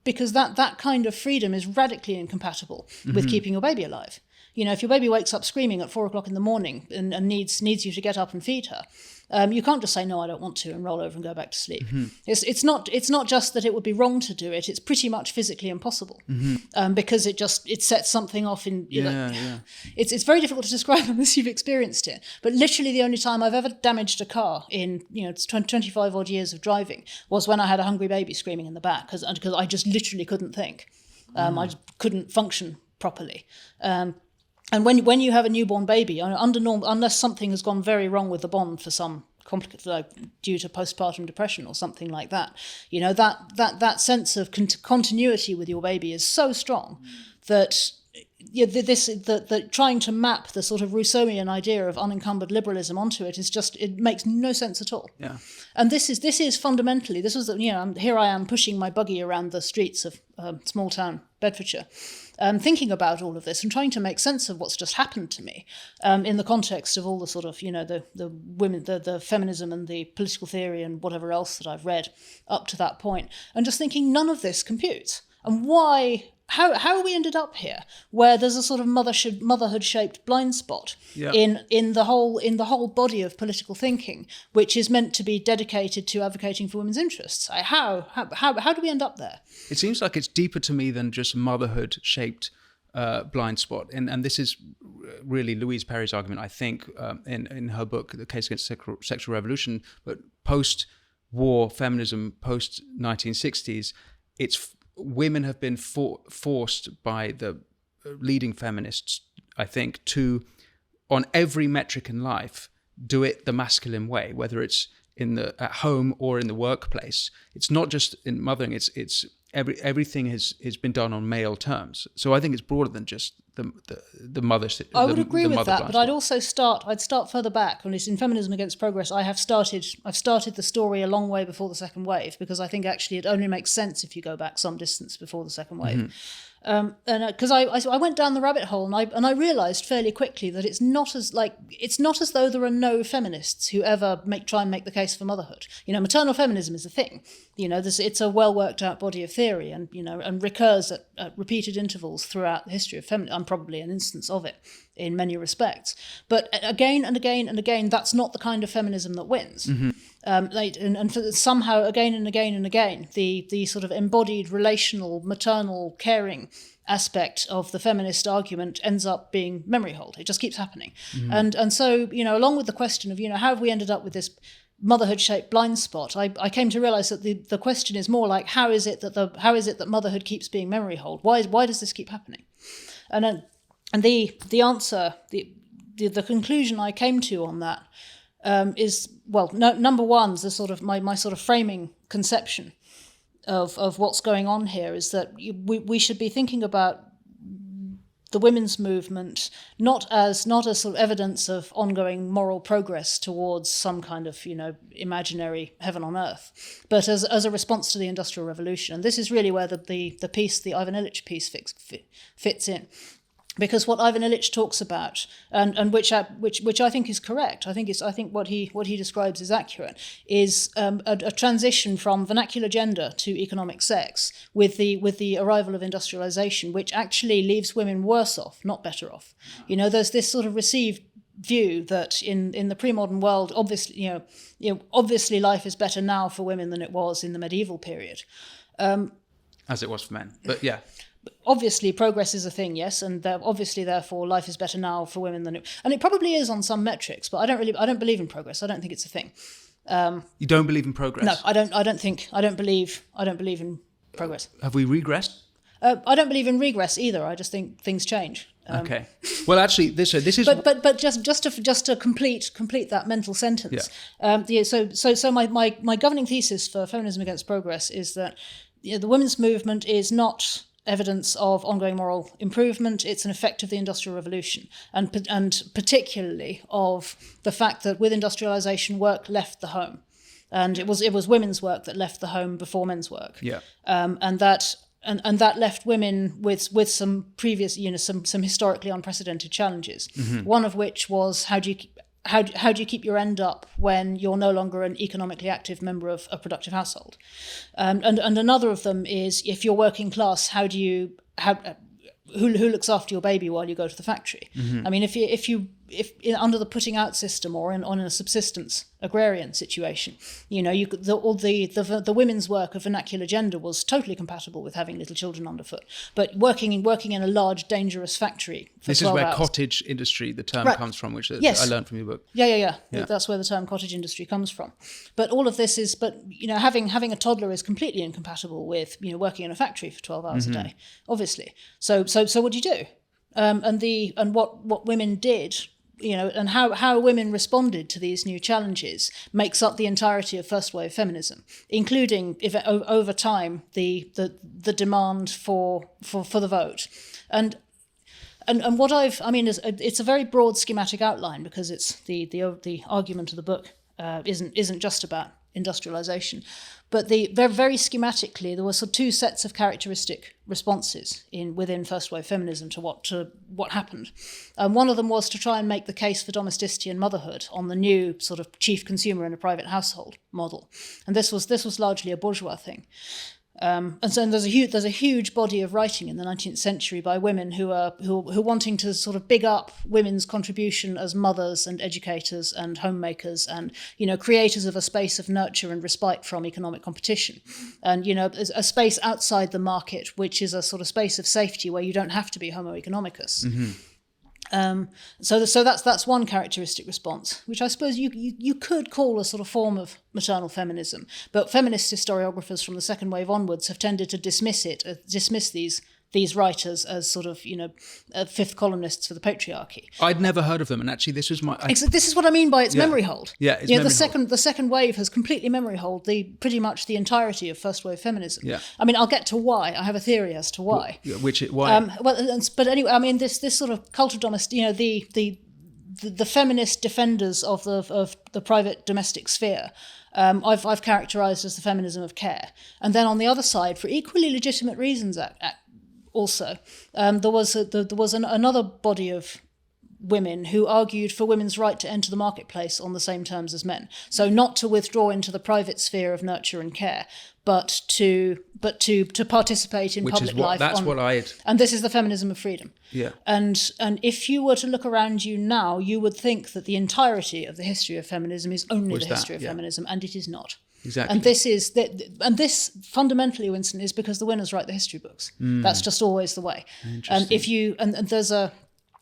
that kind of freedom is radically incompatible with keeping your baby alive. If your baby wakes up screaming at 4 o'clock in the morning and needs you to get up and feed her, you can't just say, no, I don't want to, and roll over and go back to sleep. It's not just that it would be wrong to do it, it's pretty much physically impossible, because it sets something off in... It's very difficult to describe unless you've experienced it. But literally the only time I've ever damaged a car in 25 odd years of driving was when I had a hungry baby screaming in the back, because I just literally couldn't think. I just couldn't function properly. And when you have a newborn baby, unless something has gone very wrong with the bond for some due to postpartum depression or something like that, that sense of continuity with your baby is so strong that that trying to map the sort of Rousseauian idea of unencumbered liberalism onto it it makes no sense at all. Yeah. And this is fundamentally, here I am pushing my buggy around the streets of small town Bedfordshire, thinking about all of this and trying to make sense of what's just happened to me, in the context of all the sort of, the women, the feminism and the political theory and whatever else that I've read up to that point, and just thinking none of this computes. And why? How we ended up here, where there's a sort of motherhood-shaped blind spot in the whole body of political thinking, which is meant to be dedicated to advocating for women's interests. How do we end up there? It seems like it's deeper to me than just motherhood-shaped blind spot, and this is really Louise Perry's argument, I think, in her book, The Case Against Sexual Revolution. But post-war feminism, post-1960s, women have been forced by the leading feminists, I think, to, on every metric in life, do it the masculine way, whether it's at home or in the workplace. It's not just in mothering; it's everything has been done on male terms. So I think it's broader than just the mother. I would agree with that, but I'd start further back. And in Feminism Against Progress, I've started the story a long way before the second wave, because I think actually it only makes sense if you go back some distance before the second wave. And because I went down the rabbit hole and I realised fairly quickly that it's not as though there are no feminists who ever try and make the case for motherhood. Maternal feminism is a thing. It's a well worked out body of theory, and recurs at repeated intervals throughout the history of feminism. I'm probably an instance of it in many respects. But again and again and again, that's not the kind of feminism that wins. Somehow again and again and again, the sort of embodied relational maternal caring aspect of the feminist argument ends up being memory hold. It just keeps happening. And so, along with the question of, how have we ended up with this motherhood-shaped blind spot, I came to realise that the question is more like, how is it that motherhood keeps being memory hold? Why does this keep happening? And the answer, the conclusion I came to on that is, number one, the sort of my sort of framing conception of what's going on here is that we should be thinking about the women's movement not as sort of evidence of ongoing moral progress towards some kind of imaginary heaven on earth, but as a response to the Industrial Revolution. And this is really where the Ivan Illich piece fits in. Because what Ivan Illich talks about, and which I think is correct, I think what he describes is accurate, is a transition from vernacular gender to economic sex with the arrival of industrialization, which actually leaves women worse off, not better off. There's this sort of received view that in the pre-modern world, obviously life is better now for women than it was in the medieval period. As it was for men, but yeah. Obviously, progress is a thing, yes, and obviously, therefore, life is better now for women than and it probably is on some metrics. But I don't believe in progress. I don't think it's a thing. You don't believe in progress? No, I don't believe in progress. Have we regressed? I don't believe in regress either. I just think things change. Okay. Well, actually, this is. But just to complete that mental sentence. Yeah. So my governing thesis for Feminism Against Progress is that the women's movement is not evidence of ongoing moral improvement. It's an effect of the Industrial Revolution, and particularly of the fact that with industrialization, work left the home, and it was women's work that left the home before men's work. Yeah. And that left women with some previous, some historically unprecedented challenges. Mm-hmm. One of which was how do you keep your end up when you're no longer an economically active member of a productive household? And another of them is, if you're working class, who looks after your baby while you go to the factory? Mm-hmm. I mean, if under the putting out system or on a subsistence agrarian situation, the women's work of vernacular gender was totally compatible with having little children underfoot. But working in a large, dangerous factory for this 12 is where hours, cottage industry, the term, right, comes from, which yes, I learned from your book. Yeah. That's where the term cottage industry comes from. But all of this is, having a toddler is completely incompatible with working in a factory for 12 hours a day, obviously. So what do you do? And what women did, and how women responded to these new challenges makes up the entirety of first wave feminism, including, over time, the demand for the vote. And what it's a very broad schematic outline, because it's the argument of the book isn't just about industrialization, but very schematically there were two sets of characteristic responses within first wave feminism to what happened. One of them was to try and make the case for domesticity and motherhood on the new sort of chief consumer in a private household model, and this was largely a bourgeois thing. And there's a huge body of writing in the 19th century by women who are wanting to sort of big up women's contribution as mothers and educators and homemakers and creators of a space of nurture and respite from economic competition, and a space outside the market which is a sort of space of safety where you don't have to be homo economicus. Mm-hmm. So that's one characteristic response, which I suppose you could call a sort of form of maternal feminism. But feminist historiographers from the second wave onwards have tended to dismiss these writers as sort of fifth columnists for the patriarchy. I'd never heard of them, and actually this was this is what I mean by its memory hold. Yeah, it's memory hold. The second wave has completely memory hold pretty much the entirety of first wave feminism. Yeah. I mean, I'll get to why. I have a theory as to why. Why? But anyway, I mean, this sort of cult of domesticity, the feminist defenders of the private domestic sphere, I've characterised as the feminism of care, and then on the other side, for equally legitimate reasons, also, there was another body of women who argued for women's right to enter the marketplace on the same terms as men. So not to withdraw into the private sphere of nurture and care, but to participate in public life. And this is the feminism of freedom. Yeah. And if you were to look around you now, you would think that the entirety of the history of feminism is only the history of feminism, and it is not. Exactly. And this fundamentally, Winston, is because the winners write the history books. That's just always the way. And if you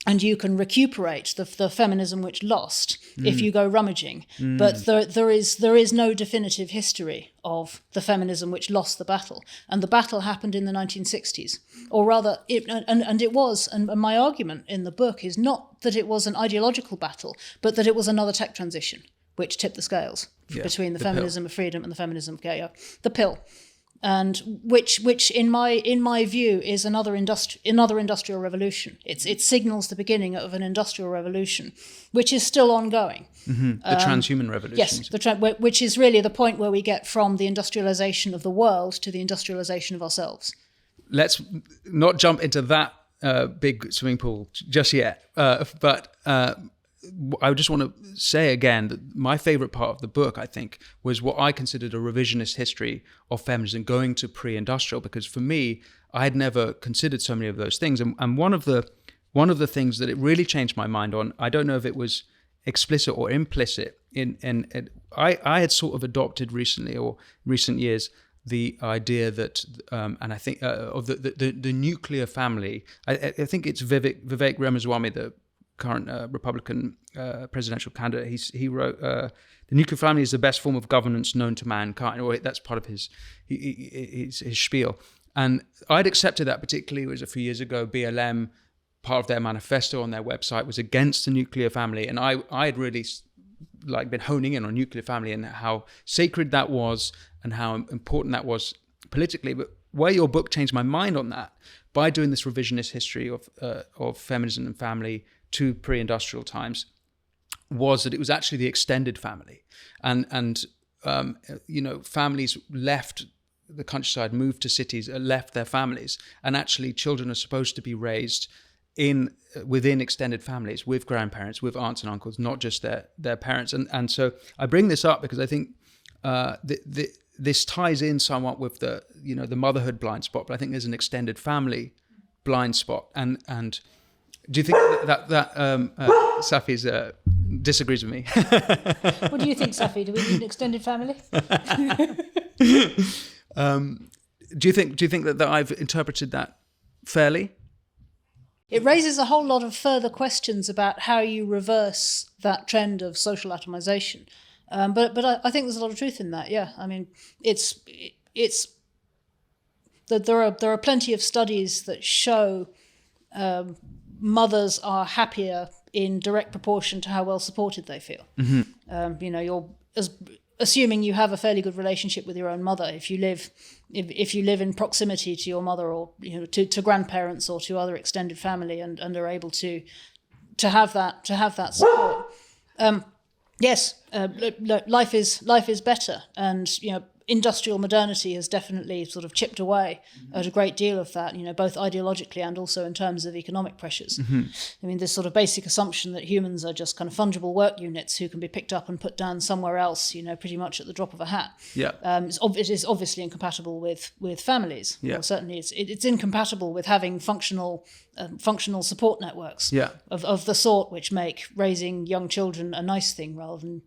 and you can recuperate the feminism which lost if you go rummaging. But there is no definitive history of the feminism which lost the battle, and the battle happened in the 1960s, or rather, and my argument in the book is not that it was an ideological battle, but that it was another tech transition which tipped the scales between the feminism of freedom and the feminism of care. The pill, and which in my view is another industrial revolution. It signals the beginning of an industrial revolution, which is still ongoing. Mm-hmm. The transhuman revolution. Yes, which is really the point where we get from the industrialization of the world to the industrialization of ourselves. Let's not jump into that big swimming pool just yet, but. I just want to say again that my favorite part of the book, I think, was what I considered a revisionist history of feminism going to pre-industrial, because for me, I had never considered so many of those things. And one of the one of the things that it really changed my mind on, I don't know if it was explicit or implicit, I had sort of adopted recently or recent years the idea that, and I think of the nuclear family. I think it's Vivek Ramaswamy, the current Republican presidential candidate. He wrote, "The nuclear family is the best form of governance known to mankind." Or that's part of his spiel. And I'd accepted that, particularly it was a few years ago. BLM, part of their manifesto on their website, was against the nuclear family, and I had really been honing in on nuclear family and how sacred that was and how important that was politically. But where your book changed my mind on that, by doing this revisionist history of feminism and family to pre-industrial times, was that it was actually the extended family, and families left the countryside, moved to cities, left their families, and actually children are supposed to be raised within extended families with grandparents, with aunts and uncles, not just their parents. And so I bring this up because I think this ties in somewhat with the motherhood blind spot, but I think there's an extended family blind spot. And do you think that Safi's disagrees with me? What do you think, Safi? Do we need an extended family? Do you think that I've interpreted that fairly? It raises a whole lot of further questions about how you reverse that trend of social atomization. But I think there's a lot of truth in that. Yeah, I mean, it's that there are plenty of studies that show mothers are happier in direct proportion to how well supported they feel. Mm-hmm. You're assuming you have a fairly good relationship with your own mother. If you live in proximity to your mother, or to grandparents or to other extended family, and are able to have that support. Yes, life is better, and industrial modernity has definitely sort of chipped away at a great deal of that, both ideologically and also in terms of economic pressures. Mm-hmm. I mean, this sort of basic assumption that humans are just kind of fungible work units who can be picked up and put down somewhere else, pretty much at the drop of a hat. Yeah, it is obviously incompatible with families. Yeah, well, certainly it's incompatible with having functional support networks. Yeah, of the sort which make raising young children a nice thing rather than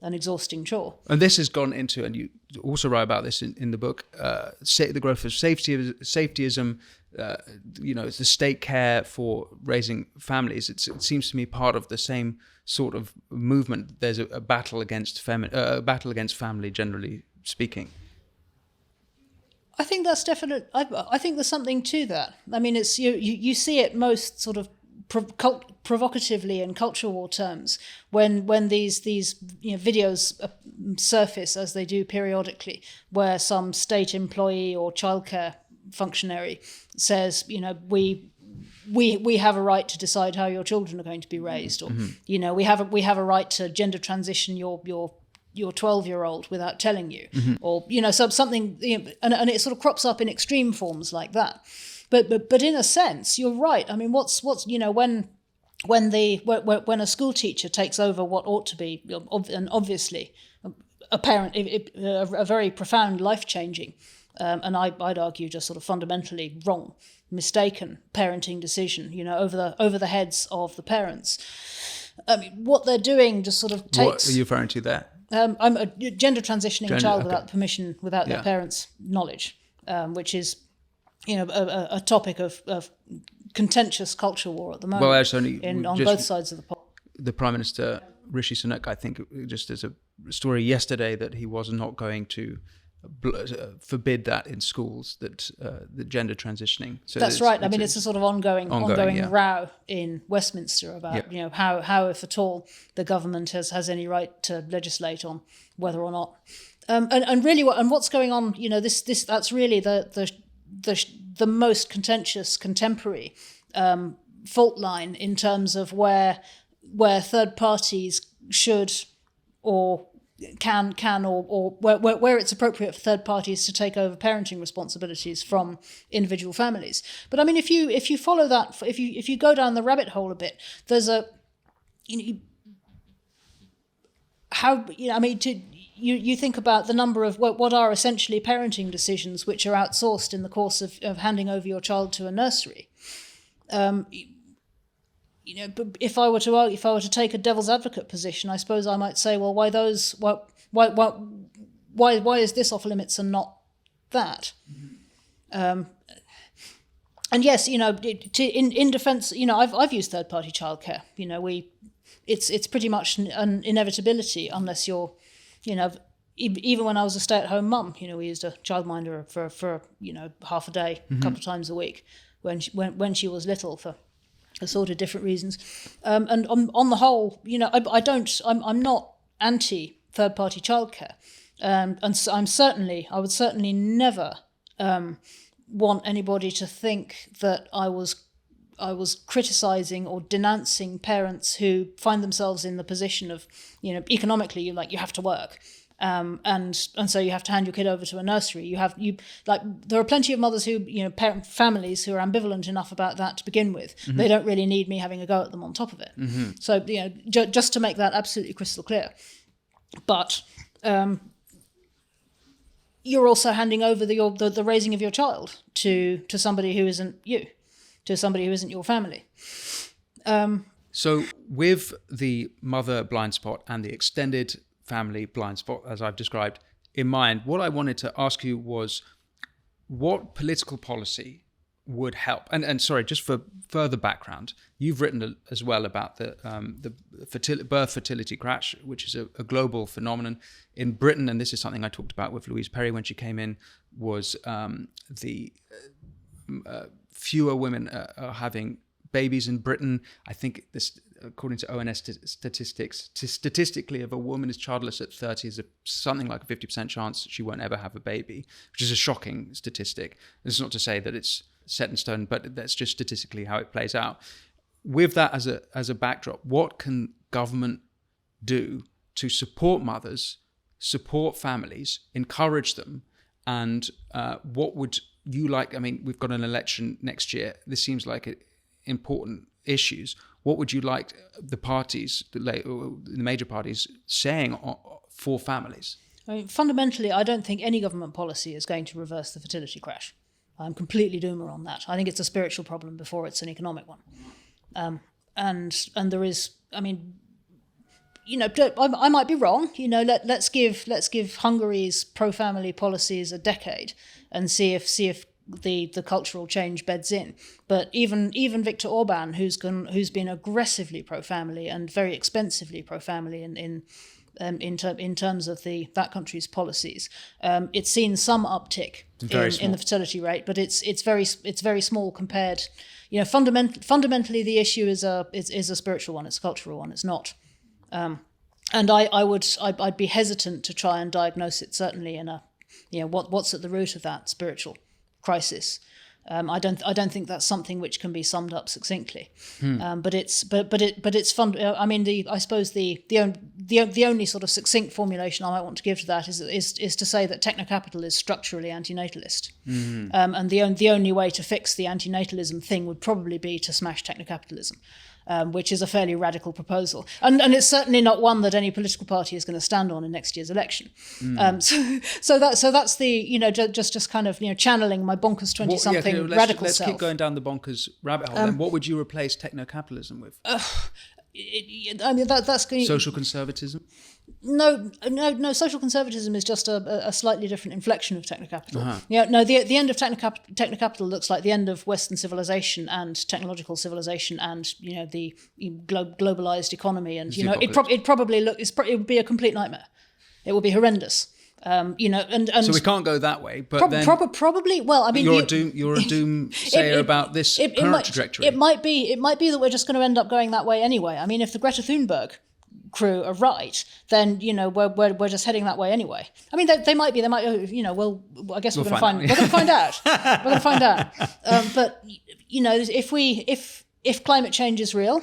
an exhausting chore. And this has gone into, and you also write about this in the book, the growth of safetyism, it's the state care for raising families. It seems to me part of the same sort of movement. There's a battle against family, generally speaking. I think that's definite. I think there's something to that. I mean, it's you see it most sort of provocatively in culture war terms when these videos surface, as they do periodically, where some state employee or childcare functionary says, we have a right to decide how your children are going to be raised, or mm-hmm. we have a right to gender transition your 12-year-old without telling you, mm-hmm. or something, and it sort of crops up in extreme forms like that. But in a sense, you're right. I mean, what's when a school teacher takes over what ought to be, and obviously a very profound, life-changing, and I'd argue just sort of fundamentally wrong, mistaken parenting decision, over the heads of the parents. I mean, what they're doing just sort of takes. What are you referring to there? I'm a gender transitioning child without permission, without their parents' knowledge, which is. A topic of contentious culture war at the moment. Well, only on both sides of the pole. The Prime Minister Rishi Sunak, I think, just as a story yesterday, that he was not going to forbid that in schools, that the gender transitiontioning. So that's right. I mean, it's a sort of ongoing row in Westminster about how, if at all, the government has any right to legislate on whether or not. And really, what's going on? That's really the most contentious contemporary fault line in terms of where third parties should or can or where it's appropriate for third parties to take over parenting responsibilities from individual families. But I mean, if you follow that, if you go down the rabbit hole a bit, there's You think about the number of what are essentially parenting decisions which are outsourced in the course of handing over your child to a nursery. but if I were to take a devil's advocate position, I suppose I might say, well, why is this off limits and not that? And yes, in defence, I've used third-party childcare. It's pretty much an inevitability unless you're, even when I was a stay-at-home mum, we used a childminder for half a day, a couple of times a week when she was little for assorted different reasons. And on the whole, I'm not anti third-party childcare, and so I would certainly never want anybody to think that I was criticising or denouncing parents who find themselves in the position of, economically, you have to work. And so you have to hand your kid over to a nursery. There are plenty of mothers who, families who are ambivalent enough about that to begin with. Mm-hmm. They don't really need me having a go at them on top of it. Mm-hmm. So, just to make that absolutely crystal clear. But you're also handing over the raising of your child to somebody who isn't you, to somebody who isn't your family. So with the mother blind spot and the extended family blind spot, as I've described, in mind, what I wanted to ask you was what political policy would help? And sorry, just for further background, you've written as well about the birth fertility crash, which is a global phenomenon in Britain. And this is something I talked about with Louise Perry when she came in, was the fewer women are having babies in Britain. I think this, according to ONS statistics, statistically, if a woman is childless at 30, there's something like a 50% chance she won't ever have a baby, which is a shocking statistic. This is not to say that it's set in stone, but that's just statistically how it plays out. With that as a backdrop, what can government do to support mothers, support families, encourage them, and what would you like? I mean, we've got an election next year. This seems like important issues. What would you like the parties, the major parties, saying for families? I mean, fundamentally, I don't think any government policy is going to reverse the fertility crash. I'm completely doomer on that. I think it's a spiritual problem before it's an economic one. And there is, I mean, I might be wrong. Let's give Hungary's pro-family policies a decade and see if the cultural change beds in. But even Viktor Orban, who's been aggressively pro-family and very expensively pro-family in terms of that country's policies, it's seen some uptick in the fertility rate, but it's very small compared. Fundamentally the issue is a spiritual one. It's a cultural one. It's not. And I'd be hesitant to try and diagnose it, certainly in what's at the root of that spiritual crisis. I don't think that's something which can be summed up succinctly. But it's fun. I mean, I suppose the only sort of succinct formulation I might want to give to that is to say that technocapital is structurally antinatalist. Mm-hmm. And the only way to fix the antinatalism thing would probably be to smash technocapitalism. Which is a fairly radical proposal, and it's certainly not one that any political party is going to stand on in next year's election. So that's the just kind of channeling my bonkers 20-something radical let's self. Keep going down the bonkers rabbit hole. Then what would you replace technocapitalism with? I mean that's going social conservatism. No. Social conservatism is just a slightly different inflection of technocapital. Uh-huh. The end of technocapital looks like the end of Western civilization and technological civilization, and the globalized economy, and it would be a complete nightmare. It would be horrendous. And so we can't go that way. But probably. Well, I mean, you're a doomsayer about this current trajectory. It might be that we're just going to end up going that way anyway. I mean, if the Greta Thunberg crew are right, then we're just heading that way anyway. I mean, they might be. Well, I guess we're going to find out. We're going to find out. But if climate change is real,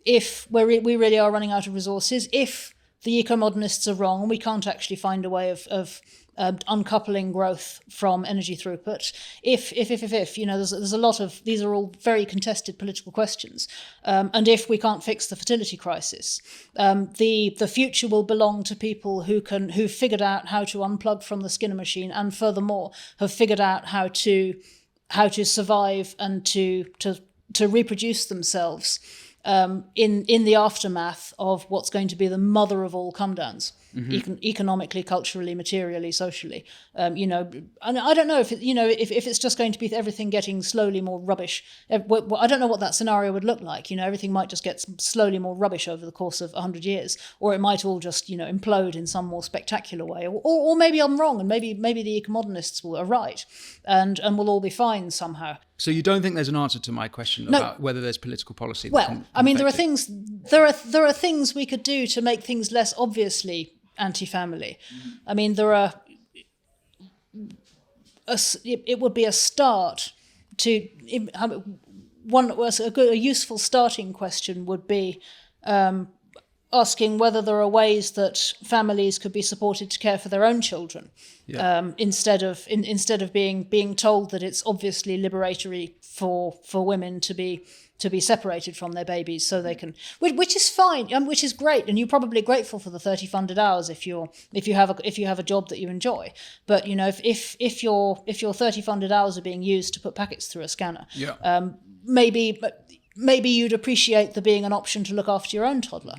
if we really are running out of resources, if the eco-modernists are wrong and we can't actually find a way of uncoupling growth from energy throughput, if there's a lot of, these are all very contested political questions, and if we can't fix the fertility crisis, the future will belong to people who figured out how to unplug from the Skinner machine, and furthermore have figured out how to survive and to reproduce themselves in the aftermath of what's going to be the mother of all come-downs, economically, culturally, materially, socially. And I don't know if if it's just going to be everything getting slowly more rubbish. I don't know what that scenario would look like. Everything might just get slowly more rubbish over the course of 100 years, or it might all just implode in some more spectacular way. Or maybe I'm wrong, and maybe the ecomodernists are right, and we'll all be fine somehow. So you don't think there's an answer to my question about whether there's political policy? Well, there are things. There are things we could do to make things less obviously anti-family. There are. It would be a start to a useful starting question would be asking whether there are ways that families could be supported to care for their own children, instead of being told that it's obviously liberatory for women to be separated from their babies so they can, which is fine, which is great, and you're probably grateful for the 30 funded hours if you have a job that you enjoy. But if your 30 funded hours are being used to put packets through a scanner, maybe you'd appreciate there being an option to look after your own toddler,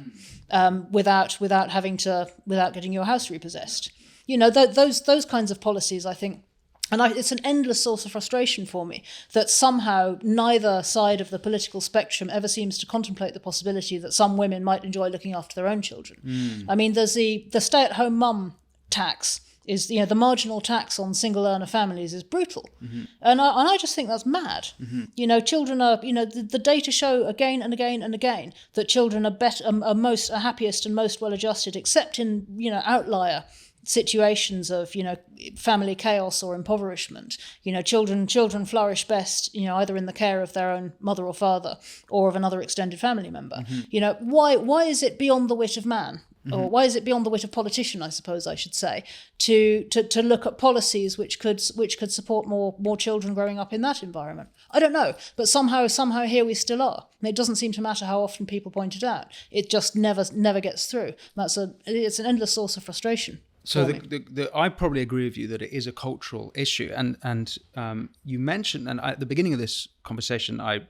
without getting your house repossessed. Those kinds of policies, I think. And it's an endless source of frustration for me that somehow neither side of the political spectrum ever seems to contemplate the possibility that some women might enjoy looking after their own children. There's the stay-at-home mum tax is, the marginal tax on single earner families is brutal. And I just think that's mad. Children are, the data show again and again and again that children are happiest and most well adjusted, except in, outlier situations of family chaos or impoverishment. Children flourish best either in the care of their own mother or father or of another extended family member. Why is it beyond the wit of man, or why is it beyond the wit of politician, I suppose I should say, to look at policies which could support more children growing up in that environment? I don't know, but somehow here we still are. And it doesn't seem to matter how often people point it out. It just never gets through. It's an endless source of frustration. So I probably agree with you that it is a cultural issue, and you mentioned, and at the beginning of this conversation, I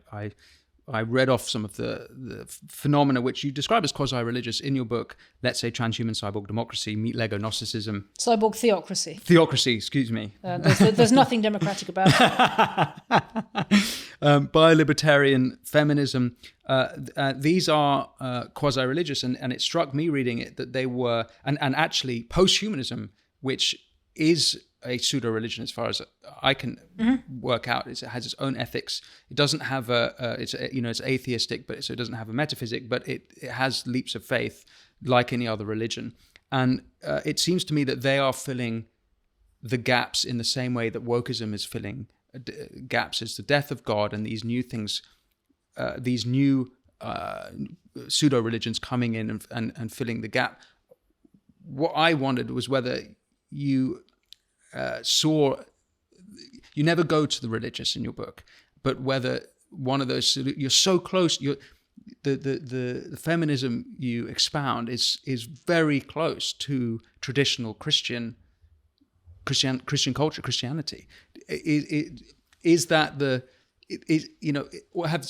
read off some of the phenomena which you describe as quasi-religious in your book. Let's say transhuman cyborg democracy, meet Lego Gnosticism, cyborg theocracy. Theocracy, excuse me. There's nothing democratic about it. Bio-libertarian feminism. These are quasi-religious, and it struck me reading it that they were, and actually post-humanism, which is a pseudo-religion as far as I can work out. It has its own ethics. It doesn't have it's atheistic, but so it doesn't have a metaphysic, but it has leaps of faith like any other religion. And it seems to me that they are filling the gaps in the same way that wokeism is filling gaps. It's the death of God and these new things, these new pseudo-religions coming in and filling the gap. What I wondered was whether you you never go to the religious in your book, but whether one of those, you're so close, the feminism you expound is very close to traditional Christian culture, Christianity. Is that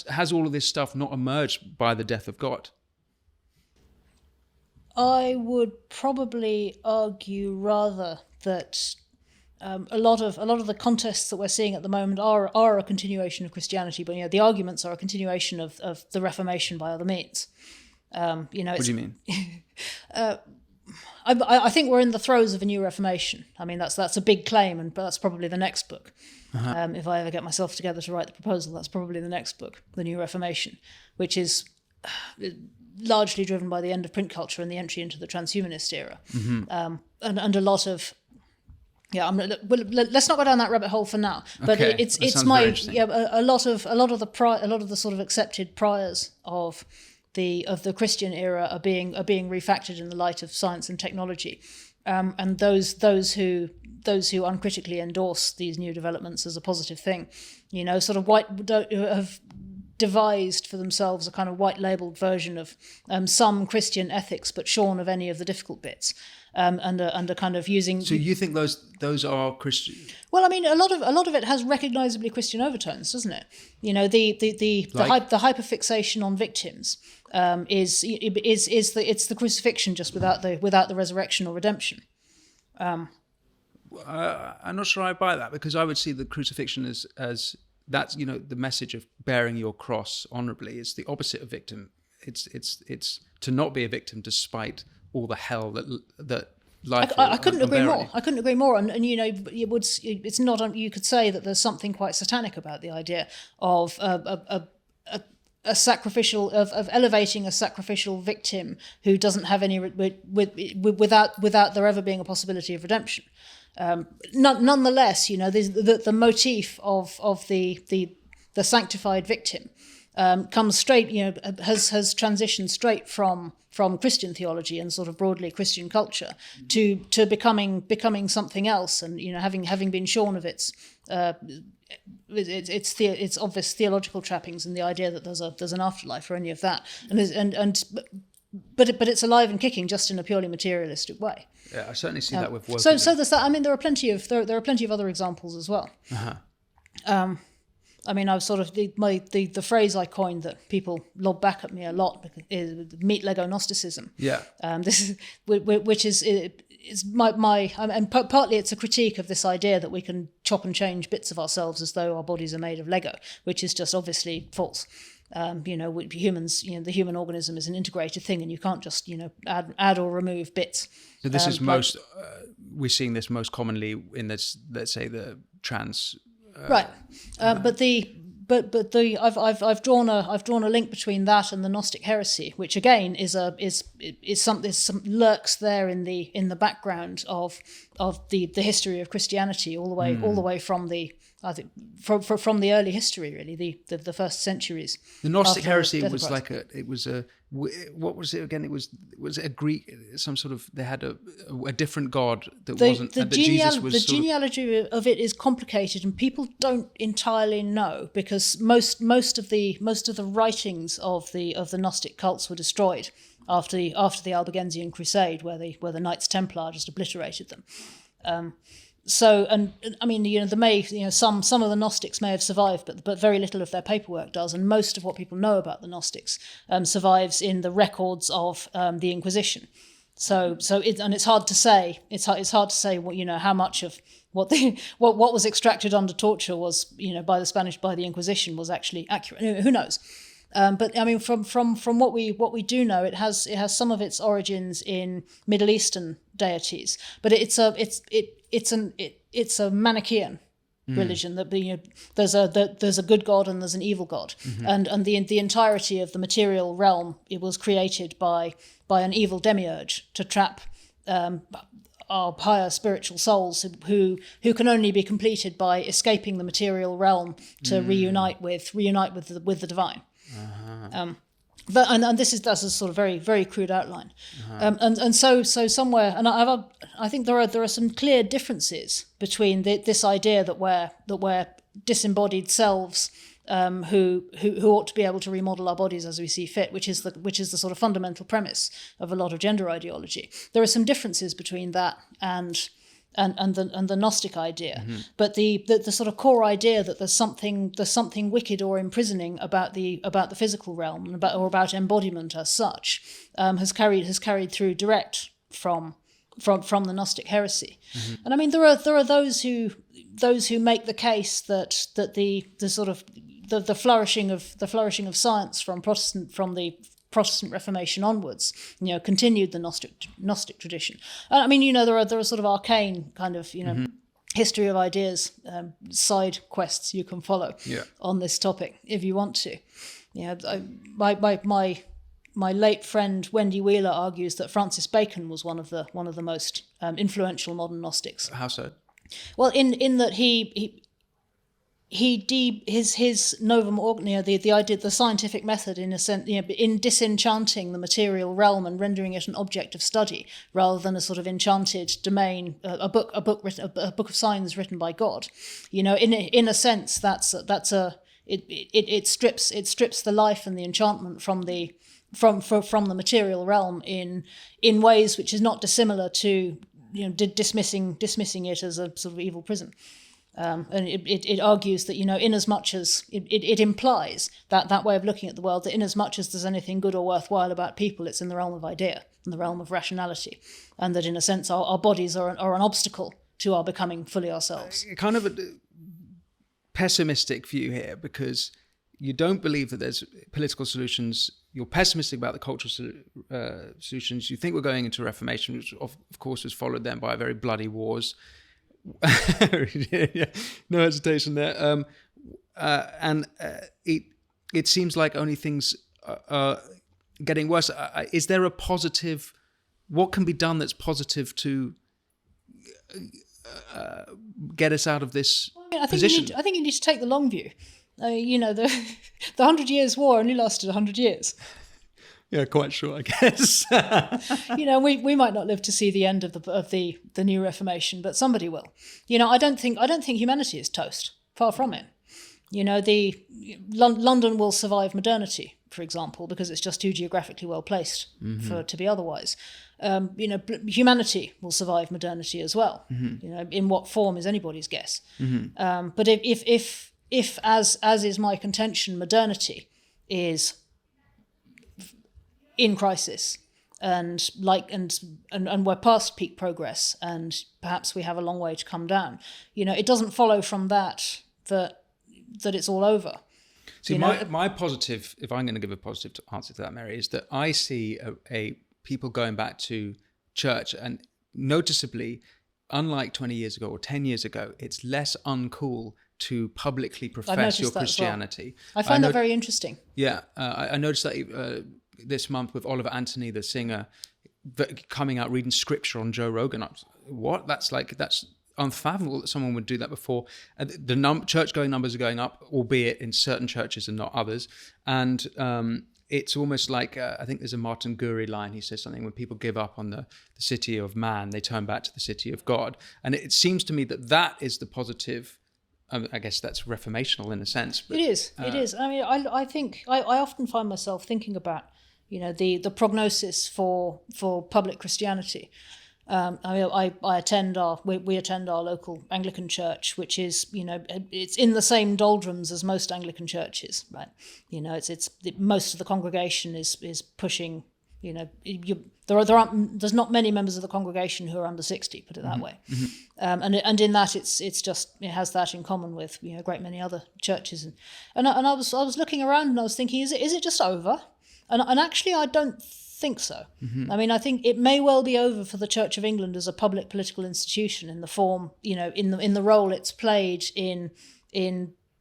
has all of this stuff not emerged by the death of God? I would probably argue rather that a lot of the contests that we're seeing at the moment are a continuation of Christianity, but the arguments are a continuation of the Reformation by other means. What do you mean? I think we're in the throes of a new Reformation. I mean, that's a big claim, and that's probably the next book. If I ever get myself together to write the proposal, that's probably the next book, The New Reformation, which is largely driven by the end of print culture and the entry into the transhumanist era, and a lot of. Let's not go down that rabbit hole for now. But okay. it's my a lot of the sort of accepted priors of the Christian era are being refactored in the light of science and technology, and those who uncritically endorse these new developments as a positive thing, sort of have devised for themselves a kind of white-labelled version of some Christian ethics, but shorn of any of the difficult bits, and are kind of using. So you think those are Christian? Well, I mean, a lot of it has recognisably Christian overtones, doesn't it? You know, the hyperfixation on victims is the crucifixion just without the resurrection or redemption. I'm not sure I buy that, because I would see the crucifixion as that's, you know, the message of bearing your cross honorably is the opposite of victim. It's to not be a victim despite all the hell that life. I couldn't agree more. I couldn't agree more. And you know, it's not. You could say that there's something quite satanic about the idea of a sacrificial of elevating a sacrificial victim who doesn't have any without there ever being a possibility of redemption. Nonetheless, you know, the motif of the sanctified victim comes straight, you know, has transitioned straight from Christian theology and sort of broadly Christian culture to becoming something else, and you know, having been shorn of its obvious theological trappings and the idea that there's an afterlife or any of that, but it's alive and kicking just in a purely materialistic way. Yeah, I certainly see that with work. So there's that. I mean, there are plenty of other examples as well. Uh-huh. I mean, I was sort of the phrase I coined that people lob back at me a lot is meat Lego Gnosticism. Yeah. This is which is my and partly it's a critique of this idea that we can chop and change bits of ourselves as though our bodies are made of Lego, which is just obviously false. You know, humans, you know, the human organism is an integrated thing, and you can't just, you know, add or remove bits. So this is we're seeing this most commonly in this, let's say, the trans. Right, I've drawn a link between that and the Gnostic heresy, which again is something lurks there in the background of the history of Christianity all the way from the from the early history, really, the first centuries. The Gnostic heresy was like what was it again? It was a Greek, some sort of, they had a different god that wasn't, that Jesus was. The genealogy of it is complicated, and people don't entirely know, because most of the writings of the Gnostic cults were destroyed after the Albigensian Crusade, where the Knights Templar just obliterated them. So, and I mean, you know, some of the Gnostics may have survived, but very little of their paperwork does, and most of what people know about the Gnostics survives in the records of the Inquisition. So it's hard to say. It's hard to say what, you know, how much of what was extracted under torture was, you know, by the Inquisition was actually accurate. Who knows? But I mean, from what we do know, it has some of its origins in Middle Eastern deities, but it's a Manichaean religion, that, you know, there's a good god and there's an evil god, and the entirety of the material realm, it was created by an evil demiurge to trap our higher spiritual souls who can only be completed by escaping the material realm to reunite with the divine. Uh-huh. And that's a sort of very, very crude outline. And so somewhere, and I think there are some clear differences between this idea that we're disembodied selves who ought to be able to remodel our bodies as we see fit, which is the sort of fundamental premise of a lot of gender ideology. There are some differences between that and the Gnostic idea, but the sort of core idea that there's something wicked or imprisoning about the physical realm and about embodiment as such has carried through direct from the Gnostic heresy. And I mean, there are those who make the case that the sort of the flourishing of science from the Protestant Reformation onwards, you know, continued the Gnostic tradition. I mean, you know, there are sort of arcane kind of, you know, history of ideas side quests you can follow on this topic if you want to. You know, my late friend Wendy Wheeler argues that Francis Bacon was one of the most influential modern Gnostics. How so? Well, in that his novum organia, the idea, the scientific method, in a sense, you know, in disenchanting the material realm and rendering it an object of study rather than a sort of enchanted domain, a book of signs written by God. You know, in a sense, that's a it strips the life and the enchantment from the material realm in ways which is not dissimilar to dismissing it as a sort of evil prison. And it argues that, in as much as it implies that way of looking at the world, that in as much as there's anything good or worthwhile about people, it's in the realm of idea, in the realm of rationality, and that in a sense our bodies are an obstacle to our becoming fully ourselves. Kind of a pessimistic view here, because you don't believe that there's political solutions. You're pessimistic about the cultural solutions. You think we're going into Reformation, which of course was followed then by very bloody wars. Yeah, no hesitation there. And it seems like only things are getting worse. Is there a positive? What can be done that's positive to get us out of this position? I think you need to take the long view. The 100 Years' War only lasted 100 years. Yeah, quite sure, I guess. We might not live to see the end of the new Reformation, but somebody will. I don't think humanity is toast. Far from it. London will survive modernity, for example, because it's just too geographically well placed to be otherwise. Humanity will survive modernity as well. In what form is anybody's guess. But if as is my contention, modernity is in crisis, and we're past peak progress, and perhaps we have a long way to come down. It doesn't follow from that it's all over. See, my positive, if I'm going to give a positive answer to that, Mary, is that I see a people going back to church, and noticeably, unlike 20 years ago or 10 years ago, it's less uncool to publicly profess your Christianity. Well. I find that very interesting. Yeah, I noticed that this month with Oliver Anthony, the singer, coming out reading scripture on Joe Rogan. What? That's unfathomable that someone would do that before. The church-going numbers are going up, albeit in certain churches and not others. And it's almost like, I think there's a Martin Gurri line. He says something, when people give up on the city of man, they turn back to the city of God. And it seems to me that is the positive. I guess that's reformational in a sense. But, it is. I mean, I think I often find myself thinking about, the prognosis for public Christianity. We attend our local Anglican church, which is, it's in the same doldrums as most Anglican churches, right? Most of the congregation is pushing. There's not many members of the congregation who are under 60, put it that way. And in that it has that in common with a great many other churches. And I was looking around and I was thinking, is it just over? And actually I don't think so. I mean, I think it may well be over for the Church of England as a public political institution in the form, in the role it's played in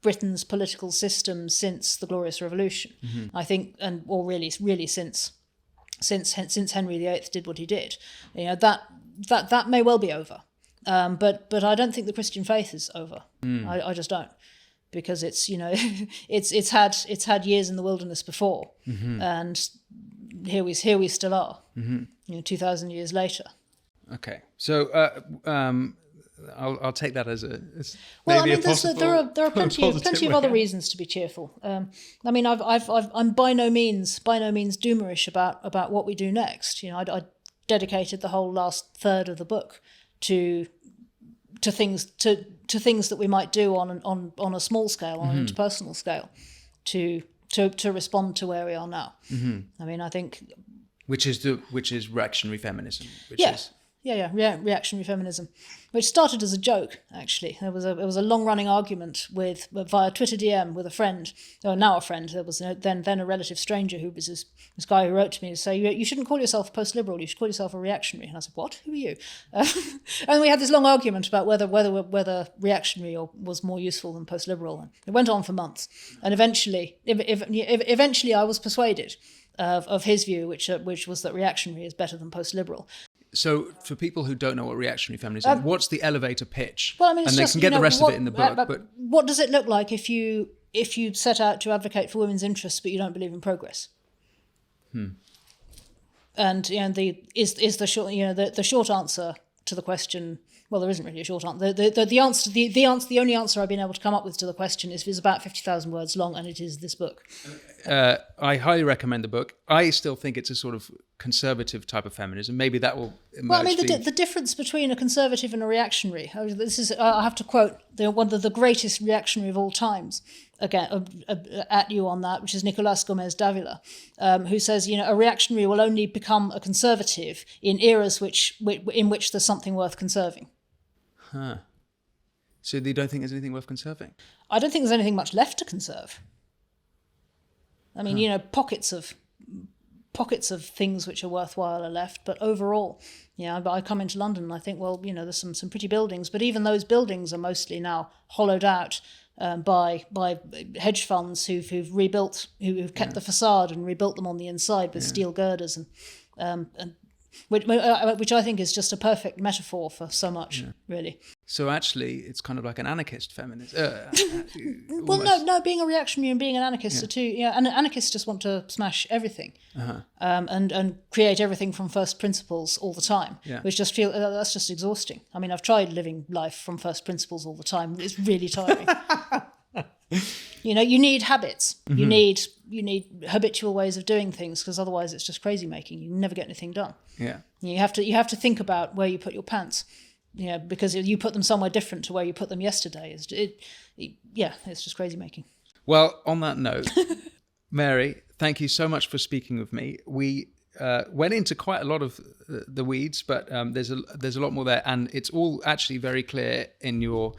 Britain's political system since the Glorious Revolution. I think, or really since Henry VIII did what he did, that may well be over. But I don't think the Christian faith is over. I just don't, because it's it's had years in the wilderness before, and here we still are, 2,000 years later. Okay, so I'll take that as maybe there are plenty of other reasons to be cheerful. I mean, I'm by no means doomerish about what we do next. I dedicated the whole last third of the book to things that we might do on a small scale, on an interpersonal scale, to respond to where we are now. I mean, I think which is reactionary feminism. Reactionary feminism, which started as a joke. Actually, there was a long-running argument via Twitter DM with a friend, or now a friend. There was then a relative stranger who was this guy who wrote to me to say, you shouldn't call yourself a post-liberal, you should call yourself a reactionary. And I said, what? Who are you? And we had this long argument about whether reactionary was more useful than post-liberal. And it went on for months, and eventually I was persuaded of his view, which was that reactionary is better than post-liberal. So, for people who don't know what reactionary feminism is, what's the elevator pitch? Well, I mean, and they can get the rest of it in the book. But what does it look like if you set out to advocate for women's interests, but you don't believe in progress? And the short answer to the question, Well, there isn't really a short answer. The only answer I've been able to come up with to the question is about 50,000 words long, and it is this book. I highly recommend the book. I still think it's a sort of conservative type of feminism. Maybe that will emerge. Well, I mean, the difference between a conservative and a reactionary. I have to quote one of the greatest reactionary of all times again at you on that, which is Nicolás Gómez Dávila, who says, a reactionary will only become a conservative in eras in which there's something worth conserving. Huh. So you don't think there's anything worth conserving? I don't think there's anything much left to conserve. I mean, pockets of things which are worthwhile are left, but overall, I come into London and I think, well, there's some pretty buildings, but even those buildings are mostly now hollowed out by hedge funds who've rebuilt, who've kept the facade and rebuilt them on the inside with steel girders and which I think is just a perfect metaphor for so much, really. So actually, it's kind of like an anarchist feminist. Well, no, being a reactionary and being an anarchist are two. And anarchists just want to smash everything, and create everything from first principles all the time. Which just feel that's just exhausting. I mean, I've tried living life from first principles all the time. It's really tiring. You need habits. Mm-hmm. You need habitual ways of doing things, because otherwise it's just crazy making. You never get anything done. Yeah. You have to think about where you put your pants. Because you put them somewhere different to where you put them yesterday. It's just crazy making. Well, on that note, Mary, thank you so much for speaking with me. We went into quite a lot of the weeds, but there's a lot more there, and it's all actually very clear in your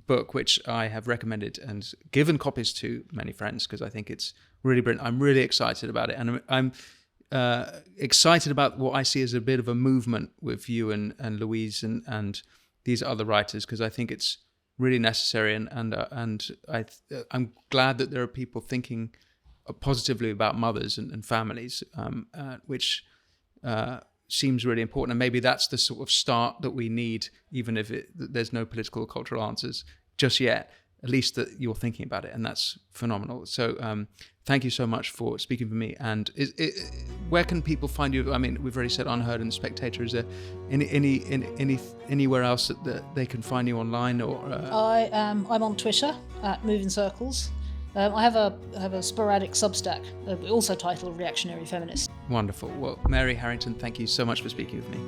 book, which I have recommended and given copies to many friends because I think it's really brilliant. I'm really excited about it, and I'm excited about what I see as a bit of a movement with you and Louise and these other writers, because I think it's really necessary, and I'm glad that there are people thinking positively about mothers and families, which seems really important, and maybe that's the sort of start that we need, even if there's no political or cultural answers just yet. At least that you're thinking about it, and that's phenomenal. So thank you so much for speaking with me. And where can people find you? I mean, we've already said Unheard and Spectator. Is there anywhere else that they can find you online? Or I'm on Twitter at Moving Circles. I have a sporadic Substack, also titled Reactionary Feminist. Wonderful. Well, Mary Harrington, thank you so much for speaking with me.